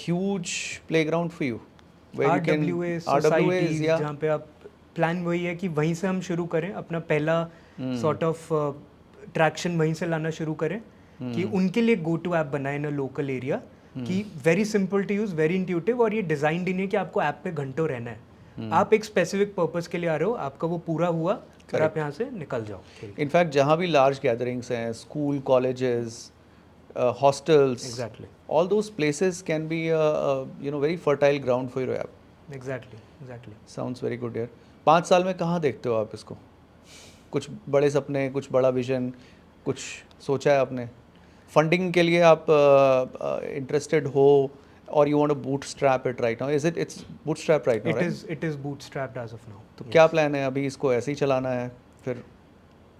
huge playground for you, where you can RWAs, जहाँ पे आप प्लान वही है कि वहीं से हम शुरू करें अपना पहला सॉर्ट ऑफ ट्रैक्शन, वहीं से लाना शुरू करें कि उनके लिए गो टू ऐप बनाए इन अ लोकल एरिया, कि very simple to use, very intuitive, और ये डिज़ाइंड ही नहीं है कि आपको ऐप पे घंटों रहना है. आप एक स्पेसिफिक पर्पस के लिए आ रहे हो, आपका वो पूरा हुआ और आप यहाँ से निकल जाओ। इनफैक्ट जहाँ भी लार्ज गैदरिंग्स हैं, school, colleges, hostels, exactly all those places can be a very fertile ground for your app. Exactly Sounds very good यार. 5 साल में कहाँ देखते हो आप इसको? कुछ बड़े सपने, कुछ बड़ा विजन, कुछ सोचा है आपने? फंडिंग के लिए आप इंटरेस्टेड हो और you want to bootstrap it right now? It's bootstrap right now, right? It is bootstrapped as of now. तो क्या प्लान है अभी? इसको ऐसे ही चलाना है फिर?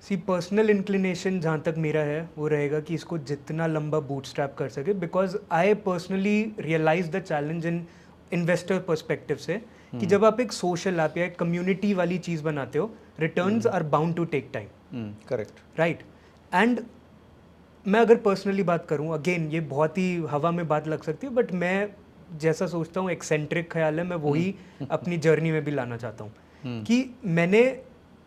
सी पर्सनल इंक्लिनेशन जहाँ तक मेरा है वो रहेगा कि इसको जितना लंबा बूटस्ट्रैप कर सके, because I personally realise the challenge in investor perspective से कि जब आप एक सोशल ऐप या एक कम्युनिटी वाली चीज़ बनाते हो, returns are bound to take time. Correct, right. And मैं अगर पर्सनली बात करूँ, अगेन ये बहुत ही हवा में बात लग सकती है, बट मैं जैसा सोचता हूँ एक्सेंट्रिक ख्याल है, मैं वही अपनी जर्नी में भी लाना चाहता हूँ कि मैंने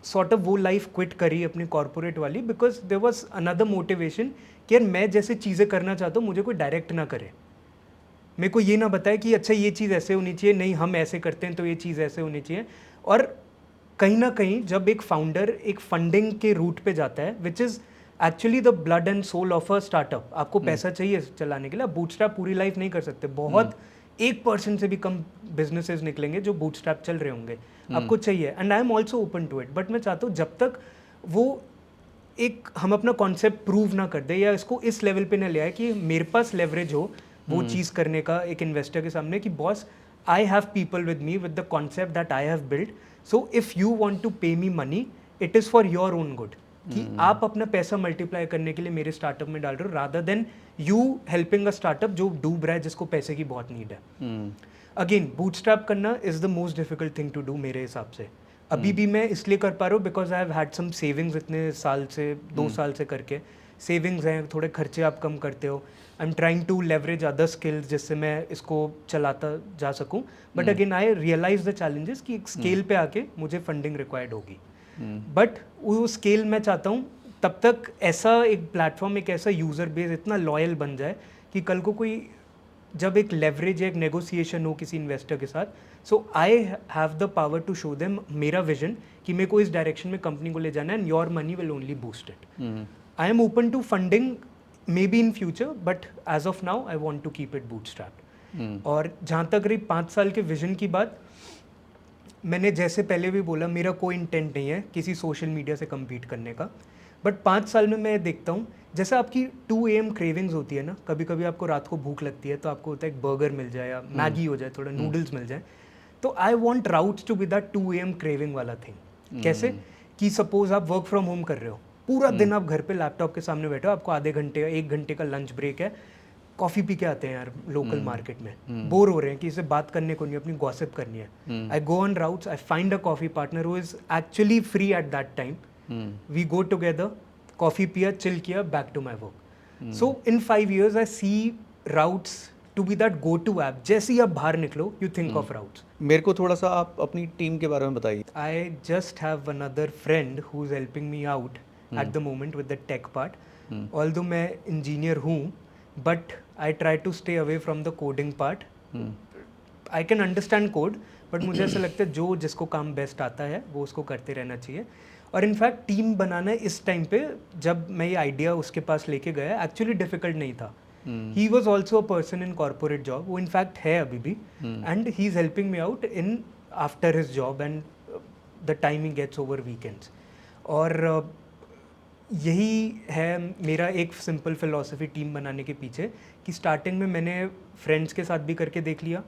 सॉर्ट ऑफ वो लाइफ क्विट करी अपनी कॉर्पोरेट वाली, because there was another motivation कि यार मैं जैसे चीज़ें करना चाहता हूँ मुझे कोई डायरेक्ट ना करे, मेरे को ये ना बताए कि अच्छा ये चीज़ ऐसे होनी चाहिए, नहीं हम ऐसे करते हैं तो ये चीज़ ऐसे होनी चाहिए। और कहीं ना कहीं जब एक फाउंडर एक फंडिंग के रूट पे जाता है, which is actually the blood and soul of a startup, आपको पैसा चाहिए चलाने के लिए, आप बूटस्ट्रैप पूरी लाइफ नहीं कर सकते। बहुत 1% से भी कम बिजनेसेस निकलेंगे जो बूटस्ट्रैप चल रहे होंगे, आपको चाहिए। And I am also open to it, but मैं चाहता हूँ जब तक वो एक हम अपना कॉन्सेप्ट प्रूव ना कर दे या इसको इस लेवल पे ना ले आए कि मेरे पास लेवरेज हो वो चीज़ करने का एक इन्वेस्टर के सामने कि boss I have people with me with the concept that I have build, so if you want to pay me money it is for your own good, कि आप अपना पैसा मल्टीप्लाई करने के लिए मेरे स्टार्टअप में डाल रहे हो, rather than you helping a startup जो डूब रहा है जिसको पैसे की बहुत नीड है। अगेन बूटस्ट्रैप करना is the most difficult thing to do मेरे हिसाब से। अभी भी मैं इसलिए कर पा रहा हूँ because I have had some savings, इतने साल से 2 साल से करके सेविंग्स हैं, थोड़े खर्चे आप कम करते हो। I am trying to leverage other skills जिससे मैं इसको चलाता जा सकूँ, but again I realise the challenges कि एक स्केल पे आके मुझे फंडिंग रिक्वायर्ड होगी, बट वो स्केल मैं चाहता हूँ तब तक ऐसा एक प्लेटफॉर्म, एक ऐसा यूज़र बेस इतना लॉयल बन जाए कि कल को कोई जब एक लेवरेज या एक नेगोशिएशन हो किसी इन्वेस्टर के साथ, so I have the power to show them मेरा विजन कि मेरे को इस डायरेक्शन में कंपनी को ले जाना है and your money will only boost it. I am open to funding may be in future, but as of now I want to keep it bootstrapped. और जहाँ तक रही 5 साल के विजन की बात, मैंने जैसे पहले भी बोला मेरा कोई इंटेंट नहीं है किसी सोशल मीडिया से कम्पीट करने का, बट 5 साल में मैं देखता हूँ जैसे आपकी 2 AM क्रेविंग्स होती है ना, कभी कभी आपको रात को भूख लगती है तो आपको होता है एक बर्गर मिल जाए या मैगी हो जाए, थोड़ा नूडल्स मिल जाए, तो I want routes to be that 2 AM craving वाला थिंग। कैसे कि सपोज आप वर्क फ्रॉम होम कर रहे हो, पूरा दिन आप घर पे लैपटॉप के सामने बैठे हो, आपको आधे घंटे या 1 घंटे का लंच ब्रेक है, कॉफ़ी पी के आते हैं यार लोकल मार्केट में, बोर हो रहे हैं कि इसे बात करने को नहीं, अपनी गॉसिप करनी है। I go on Routes, I find a coffee partner who is actually free at that time, we go together, coffee पिया, चिल किया, back to my work. So in 5 years I see Routes to be that go to app. जैसे ही आप बाहर निकलो you think of routes. मेरे को थोड़ा सा आप अपनी टीम के बारे में बताइए। I just have another friend who is helping me out at the moment with the tech part. Although मैं इंजीनियर हूँ, but I try to stay away from the coding part. I can understand code, but मुझे ऐसा लगता है जो जिसको काम best आता है वो उसको करते रहना चाहिए। और इनफैक्ट टीम बनाना इस टाइम पे जब मैं ये आइडिया उसके पास लेके गया एक्चुअली डिफिकल्ट नहीं था। He was also a person in corporate job, वो इनफैक्ट है अभी भी, and he is helping me out in after his job and the time he gets over weekends. और यही है मेरा एक सिंपल फिलॉसफी टीम बनाने के पीछे कि स्टार्टिंग में मैंने फ्रेंड्स के साथ भी करके देख लिया,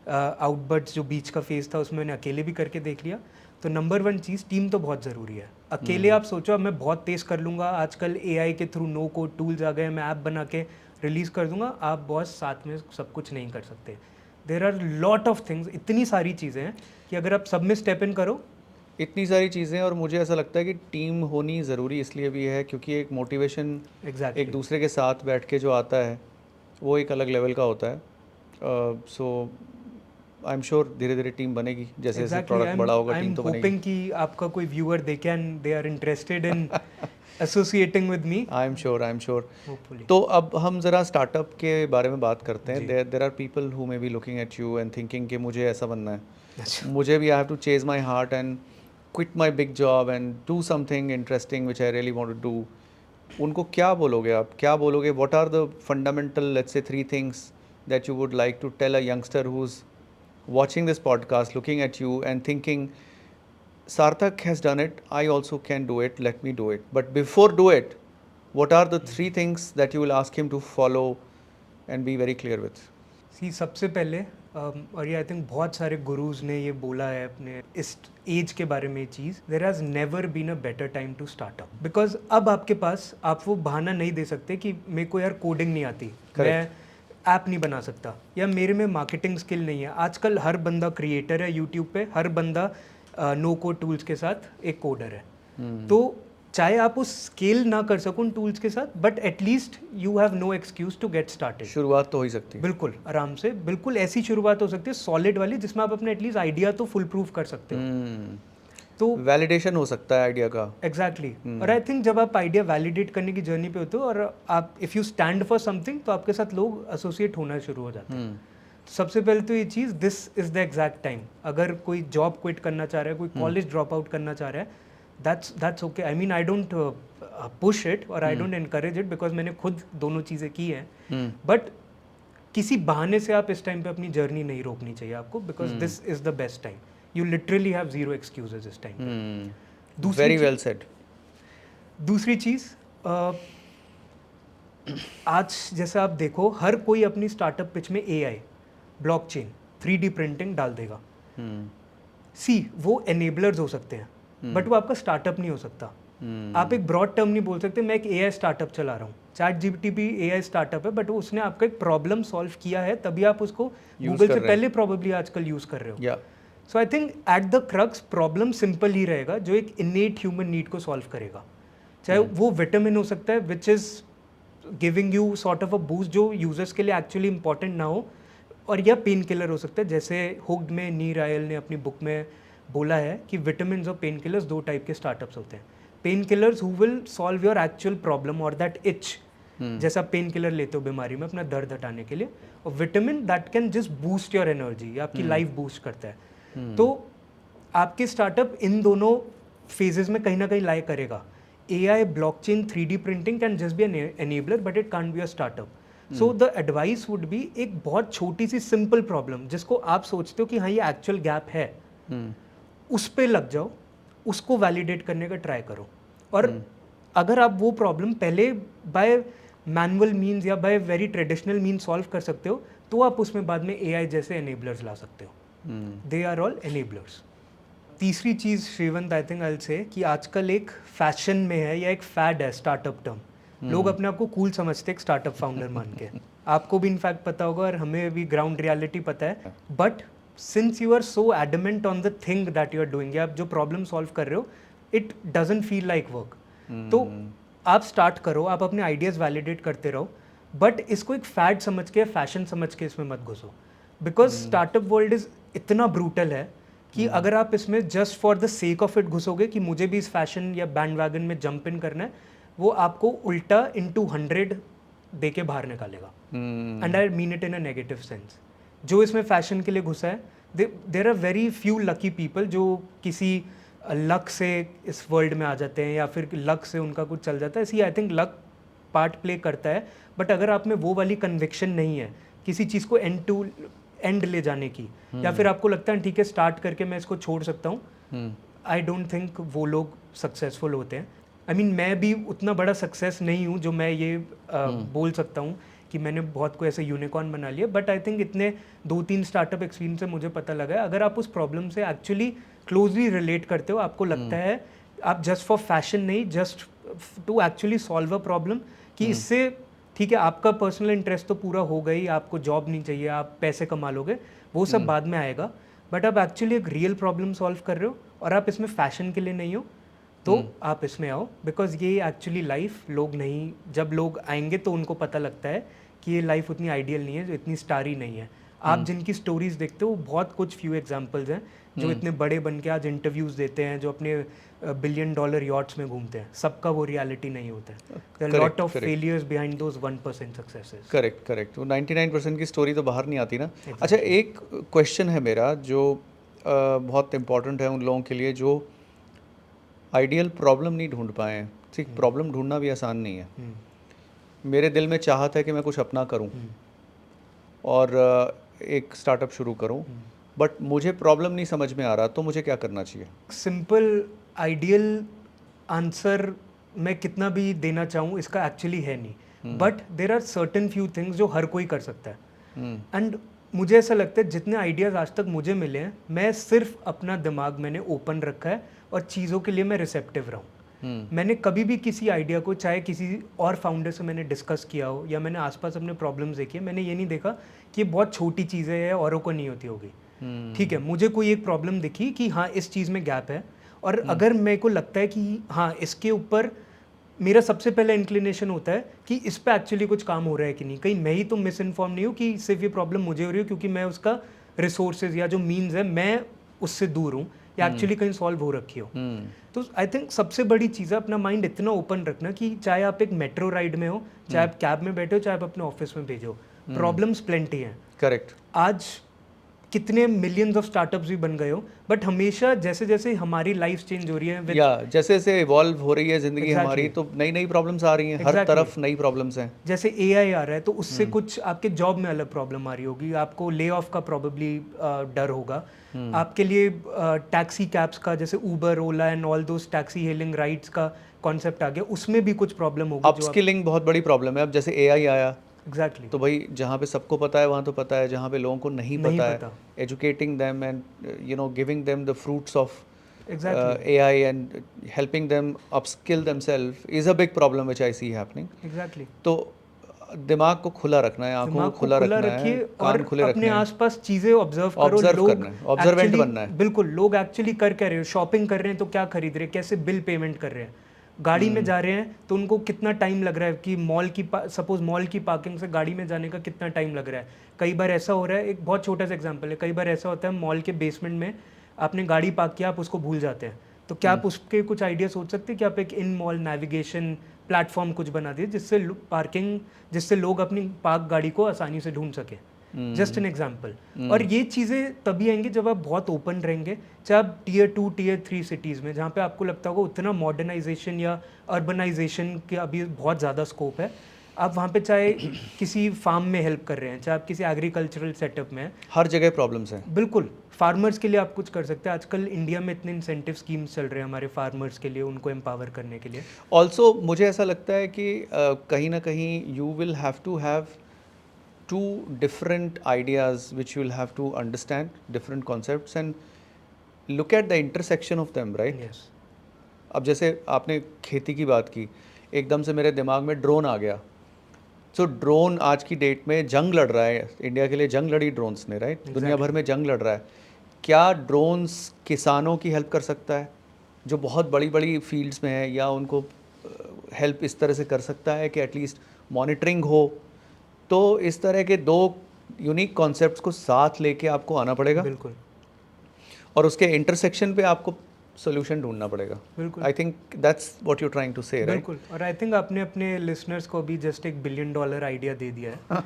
आउटबर्ड्स जो बीच का फेज़ था उसमें मैंने अकेले भी करके देख लिया। तो नंबर 1 चीज़ टीम तो बहुत ज़रूरी है। अकेले आप सोचो अब मैं बहुत तेज़ कर लूँगा, आजकल AI के थ्रू नो कोड टूल्स आ गए, मैं ऐप बना के रिलीज़ कर दूँगा, आप बॉस साथ में सब कुछ नहीं कर सकते। There are lot of things, इतनी सारी चीज़ें हैं कि अगर आप सब में स्टेप इन करो। इतनी सारी चीज़ें, और मुझे ऐसा लगता है कि टीम होनी ज़रूरी इसलिए भी है क्योंकि एक मोटिवेशन एक दूसरे के साथ बैठ के जो आता है वो एक अलग लेवल का होता है। सो आई एम श्योर धीरे धीरे टीम बनेगी, जैसे जैसे प्रोडक्ट बड़ा होगा टीम तो बनेगी। कि आपका कोई व्यूअर देखे and they are interested in associating with me. I am sure. तो अब हम ज़रा स्टार्टअप के बारे में बात करते हैं। There are people who may be looking at you and thinking कि मुझे ऐसा बनना है। अच्छा। मुझे भी I have to chase my heart and quit my big job and do something interesting which I really want to do, उनको क्या बोलोगे आप, क्या बोलोगे? What are the fundamental, let's say 3 things that you would like to tell a youngster who is watching this podcast, looking at you and thinking, Sarthak has done it, I also can do it, let me do it. But before do it, what are the 3 things that you will ask him to follow and be very clear with? सी सबसे पहले और ये I think बहुत सारे गुरुज ने ये बोला है अपने इस एज के बारे में, ये चीज़, there has never been a better time to start up, because अब आपके पास आप वो बहाना नहीं दे सकते कि मेरे को यार कोडिंग नहीं आती, मैं ऐप नहीं बना सकता, या मेरे में मार्केटिंग स्किल नहीं है। आजकल हर बंदा क्रिएटर है यूट्यूब पे, हर बंदा नो कोड टूल्स के साथ एक कोडर है। तो चाहे आप उस स्केल ना कर सको उन टूल्स के साथ, but at least you have no excuse to get started. शुरुआत तो हो ही सकती है, बिल्कुल आराम से, बिल्कुल ऐसी शुरुआत हो सकती है सॉलिड वाली, जिसमें आप अपने एटलीस्ट आइडिया तो फुल प्रूफ कर सकते हो। तो वैलिडेशन हो सकता है आइडिया का। एग्जैक्टली और आई थिंक जब आप आइडिया वैलिडेट करने की जर्नी पे होते हो और आप if you stand for something, तो आपके साथ लोग एसोसिएट होना शुरू हो जाते हैं। सबसे पहले तो ये चीज़, this is the exact time. अगर कोई जॉब क्विट करना चाह रहा है, कोई कॉलेज ड्रॉप आउट करना चाह रहा है, that's okay. I mean I don't push it और I don't encourage it, because मैंने खुद दोनों चीज़ें की हैं। बट किसी बहाने से आप इस टाइम पे अपनी जर्नी नहीं रोकनी चाहिए आपको, because this is the best time. You literally have zero excuses इस टाइम। Very well said. दूसरी चीज़, आज जैसे आप देखो हर कोई अपनी स्टार्टअप पिच में AI, ब्लॉकचेन, 3D प्रिंटिंग डाल देगा। सी वो एनेबलर्स हो सकते हैं, बट वो आपका स्टार्टअप नहीं हो सकता। आप एक ब्रॉड टर्म नहीं बोल सकते मैं एक AI स्टार्टअप चला रहा हूँ। ChatGPT भी AI स्टार्टअप है, बट वो उसने आपका एक प्रॉब्लम सॉल्व किया है, तभी आप उसको गूगल से पहले प्रॉबेबली आजकल यूज़ कर रहे हो। So I think at the crux problem simple ही रहेगा, जो एक इनेट ह्यूमन नीड को सॉल्व करेगा। चाहे वो विटामिन हो सकता है which is giving you sort of a boost, जो यूजर्स के लिए एक्चुअली इंपॉर्टेंट ना हो, और या पेन किलर हो सकता है। जैसे हुक्ड में नीर आयल ने अपनी बुक में बोला है कि विटामिन और पेन किलर्स 2 टाइप के स्टार्टअप्स होते हैं। Pain killers who will solve your actual problem और दैट इच, जैसा पेन किलर लेते हो बीमारी में अपना दर्द हटाने के लिए, और vitamin that can just boost your energy, आपकी लाइफ बूस्ट करता है। तो आपके स्टार्टअप इन दोनों फेजेस में कहीं ना कहीं लाई करेगा। AI, blockchain, 3D printing can just be an enabler, but it can't be a startup. So the advice would be, एक बहुत छोटी सी सिंपल प्रॉब्लम जिसको आप सोचते हो कि हाँ ये एक्चुअल गैप है, उस पे लग जाओ, उसको वैलिडेट करने का ट्राई करो। और अगर आप वो प्रॉब्लम पहले बाय मैनुअल मीन्स या by very traditional means solve कर सकते हो, तो आप उसमें बाद में AI जैसे एनेबलर्स ला सकते हो। They are all enablers. तीसरी चीज़ श्रीवंत, आई थिंक आई विल से, कि आजकल एक फैशन में है या एक फैड है स्टार्टअप टर्म। लोग अपने आप को कूल समझते हैं एक स्टार्टअप फाउंडर मान के। आपको भी इनफैक्ट पता होगा और हमें भी ग्राउंड रियलिटी पता है। But since you are so adamant on the thing that you are doing, या आप जो प्रॉब्लम सॉल्व कर रहे हो, it doesn't feel like work. तो आप स्टार्ट करो, आप अपने आइडियाज़ वैलिडेट करते रहो, बट इसको एक फैड समझ के, फैशन समझ के इसमें मत घुसो, बिकॉज स्टार्टअप वर्ल्ड इज इतना ब्रूटल है कि अगर आप इसमें just for the sake of it घुसोगे कि मुझे भी इस फैशन या बैंड वैगन में जंप इन करना है, वो आपको उल्टा into 100 दे के बाहर निकालेगा। And I mean it in a negative sense. जो इसमें फैशन के लिए घुसा है, there are very few lucky people जो किसी लक से इस वर्ल्ड में आ जाते हैं, या फिर लक से उनका कुछ चल जाता है। इसी I think luck part play करता है, बट अगर आप में वो वाली कन्विक्शन नहीं है किसी चीज़ को एंड टू एंड ले जाने की, या फिर आपको लगता है ठीक है स्टार्ट करके मैं इसको छोड़ सकता हूँ, आई डोंट थिंक वो लोग सक्सेसफुल होते हैं। आई मीन मैं भी उतना बड़ा सक्सेस नहीं हूँ जो मैं ये बोल सकता हूँ कि मैंने बहुत कोई ऐसे यूनिकॉर्न बना लिया, बट आई थिंक इतने 2-3 स्टार्टअप एक्सपीरियंस से मुझे पता लगा है, अगर आप उस प्रॉब्लम से एक्चुअली क्लोजली रिलेट करते हो, आपको लगता है आप जस्ट फॉर फैशन नहीं, just to actually solve a problem, कि इससे ठीक है आपका पर्सनल इंटरेस्ट तो पूरा हो गई, आपको जॉब नहीं चाहिए, आप पैसे कमा लोगे, वो सब बाद में आएगा, बट आप एक्चुअली एक रियल प्रॉब्लम सॉल्व कर रहे हो और आप इसमें फैशन के लिए नहीं हो, तो आप इसमें आओ। बिकॉज ये एक्चुअली लाइफ लोग नहीं, जब लोग आएंगे तो उनको पता लगता है कि ये लाइफ उतनी आइडियल नहीं है, जो इतनी स्टारी नहीं है। आप जिनकी स्टोरीज देखते हो, बहुत कुछ फ्यू एग्जांपल्स हैं जो इतने बड़े बन के आज इंटरव्यूज देते हैं, जो अपने $1 बिलियन यॉट्स में घूमते हैं, सबका वो रियलिटी नहीं होता है। There are lot of failures behind those 1% successes. Correct. वो 99% की स्टोरी तो बाहर नहीं आती ना। अच्छा, एक क्वेश्चन है मेरा जो बहुत इम्पॉर्टेंट है उन लोगों के लिए जो आइडियल प्रॉब्लम नहीं ढूंढ पाए हैं। ठीक, प्रॉब्लम ढूंढना भी आसान नहीं है। मेरे दिल में चाहत है कि मैं कुछ अपना करूं और एक स्टार्टअप शुरू करूं, बट मुझे प्रॉब्लम नहीं समझ में आ रहा, तो मुझे क्या करना चाहिए? सिंपल आइडियल आंसर मैं कितना भी देना चाहूँ इसका एक्चुअली है नहीं, but there are certain few things जो हर कोई कर सकता है। एंड मुझे ऐसा लगता है जितने आइडियाज़ आज तक मुझे मिले हैं, मैं सिर्फ अपना दिमाग मैंने ओपन रखा है और चीज़ों के लिए मैं रिसेप्टिव रहा हूँ। मैंने कभी भी किसी आइडिया को, चाहे किसी और फाउंडर से मैंने डिस्कस किया हो या मैंने आसपास अपने प्रॉब्लम्स देखे, मैंने ये नहीं देखा कि ये बहुत छोटी चीज़ें हैं औरों को नहीं होती होगी। ठीक है, मुझे कोई एक प्रॉब्लम दिखी कि हाँ इस चीज़ में गैप है, और अगर मेरे को लगता है कि हाँ इसके ऊपर मेरा सबसे पहला इंक्लिनेशन होता है कि इस पे एक्चुअली कुछ काम हो रहा है कि नहीं, कहीं मैं ही तो मिस इन्फॉर्म नहीं हूँ कि सिर्फ ये प्रॉब्लम मुझे हो रही है क्योंकि मैं उसका रिसोर्सेज या जो मीन्स है मैं उससे दूर हूँ, या एक्चुअली कहीं सॉल्व हो रखी हो। तो आई थिंक सबसे बड़ी चीज़ है अपना माइंड इतना ओपन रखना कि चाहे आप एक मेट्रो राइड में हो, चाहे आप कैब में बैठे हो, चाहे आप अपने ऑफिस में भेजो, प्रॉब्लम्स प्लेंटी हैं। करेक्ट। आज कितने मिलियंस ऑफ स्टार्टअप्स भी बन गए हो, बट हमेशा जैसे जैसे हमारी लाइफ चेंज हो रही है या जैसे जैसे इवॉल्व हो रही है ज़िंदगी Exactly. हमारी, तो नई नई प्रॉब्लम्स आ रही हैं। हर Exactly. तरफ नई प्रॉब्लम्स हैं। जैसे एआई आ रहा है तो उससे कुछ आपके जॉब में अलग प्रॉब्लम आ रही होगी, आपको ले ऑफ का प्रॉबेबली डर होगा, आपके लिए टैक्सी कैब्स का जैसे Uber, Ola and all those taxi hailing rides का कॉन्सेप्ट आ गया, उसमें भी कुछ प्रॉब्लम होगी। अपस्किलिंग बहुत बड़ी प्रॉब्लम है। अब जैसे एआई आया, एग्जैक्टली, तो भाई जहाँ पे सबको पता है वहाँ तो पता है, जहाँ पे लोगों को नहीं पता है, educating them and giving them the fruits of AI and helping them upskill themselves is a big problem which I see happening. Exactly. तो दिमाग को खुला रखना है, आंखों को खुला रखना है, कान खुले रखने अपने हैं, आसपास चीजें ऑब्जर्व करो, ऑब्जर्व लोग करना है, ऑब्जर्वेंट बनना है। बिल्कुल, लोग एक्चुअली कर रहे हो, शॉपिंग कर रहे हैं तो क्या खरीद रहे हैं, कैसे बिल पेमेंट कर रहे हैं, गाड़ी में जा रहे हैं तो उनको कितना टाइम लग रहा है कि सपोज मॉल की पार्किंग से गाड़ी में जाने का कितना टाइम लग रहा है। कई बार ऐसा हो रहा है, एक बहुत छोटा सा एग्जांपल है, कई बार ऐसा होता है मॉल के बेसमेंट में आपने गाड़ी पार्क किया, आप उसको भूल जाते हैं, तो क्या आप उसके कुछ आइडिया सोच सकते हैं कि आप एक इन मॉल नेविगेशन प्लेटफॉर्म कुछ बना दिए जिससे लोग अपनी पार्क गाड़ी को आसानी से ढूंढ सके। Just an example. और ये चीज़ें तभी आएंगी जब आप बहुत ओपन रहेंगे, चाहे आप टियर 2 टियर 3 सिटीज़ में, जहाँ पे आपको लगता होगा उतना मॉडर्नाइजेशन या अर्बनाइजेशन के अभी बहुत ज़्यादा स्कोप है, आप वहाँ पे चाहे किसी फार्म में हेल्प कर रहे हैं, चाहे आप किसी एग्रीकल्चरल सेटअप में हैं, हर जगह प्रॉब्लम्स हैं। बिल्कुल, फार्मर्स के लिए आप कुछ कर सकते हैं। आजकल इंडिया में इतने इंसेंटिव स्कीम्स चल रहे हैं हमारे फार्मर्स के लिए, उनको एम्पावर करने के लिए। ऑल्सो मुझे ऐसा लगता है कि कहीं ना कहीं you will have to have two different ideas which you will have to understand, different concepts and look at the intersection of them, right? Yes. अब जैसे आपने खेती की बात की, एकदम से मेरे दिमाग में ड्रोन आ गया। सो ड्रोन आज की डेट में जंग लड़ रहा है, इंडिया के लिए जंग लड़ी ड्रोन्स ने, राइट? दुनिया भर में जंग लड़ रहा है। क्या ड्रोन्स किसानों की हेल्प कर सकता है जो बहुत बड़ी बड़ी फील्ड्स में है, या उनको हेल्प इस तरह से कर सकता है कि एटलीस्ट मॉनिटरिंग हो? तो इस तरह के दो यूनिक कॉन्सेप्ट्स को साथ लेके आपको आना पड़ेगा, बिल्कुल, और उसके इंटरसेक्शन पे आपको सोल्यूशन ढूंढना पड़ेगा। बिल्कुल, I think that's what you trying to say, right? बिल्कुल। और आई थिंक आपने अपने लिसनर्स को भी जस्ट $1 बिलियन आइडिया दे दिया है।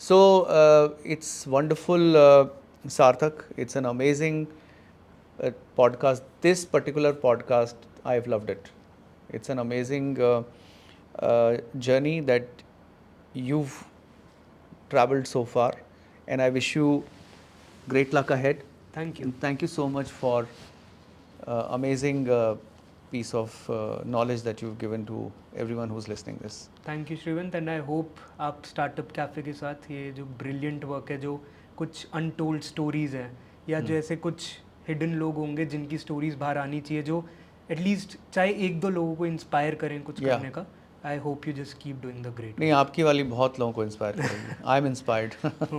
सो इट्स वंडरफुल सार्थक, it's an amazing podcast. This particular podcast, I have loved it. It's an amazing journey that you've traveled so far, and I wish you great luck ahead. Thank you. And thank you so much for amazing piece of knowledge that you've given to everyone who's listening this. Thank you Shrivant, and I hope आप startup cafe के साथ ये जो brilliant work है, जो कुछ untold stories हैं, या जो ऐसे कुछ हिडन लोग होंगे जिनकी स्टोरीज़ बाहर आनी चाहिए, जो एटलीस्ट चाहे 1-2 लोगों को इंस्पायर करें कुछ करने का, I hope you just keep doing the great. नहीं, आपकी वाली बहुत लोगों को इंस्पायर करेगी। I am inspired.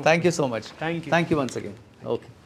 Thank you so much. Thank you once again. Okay.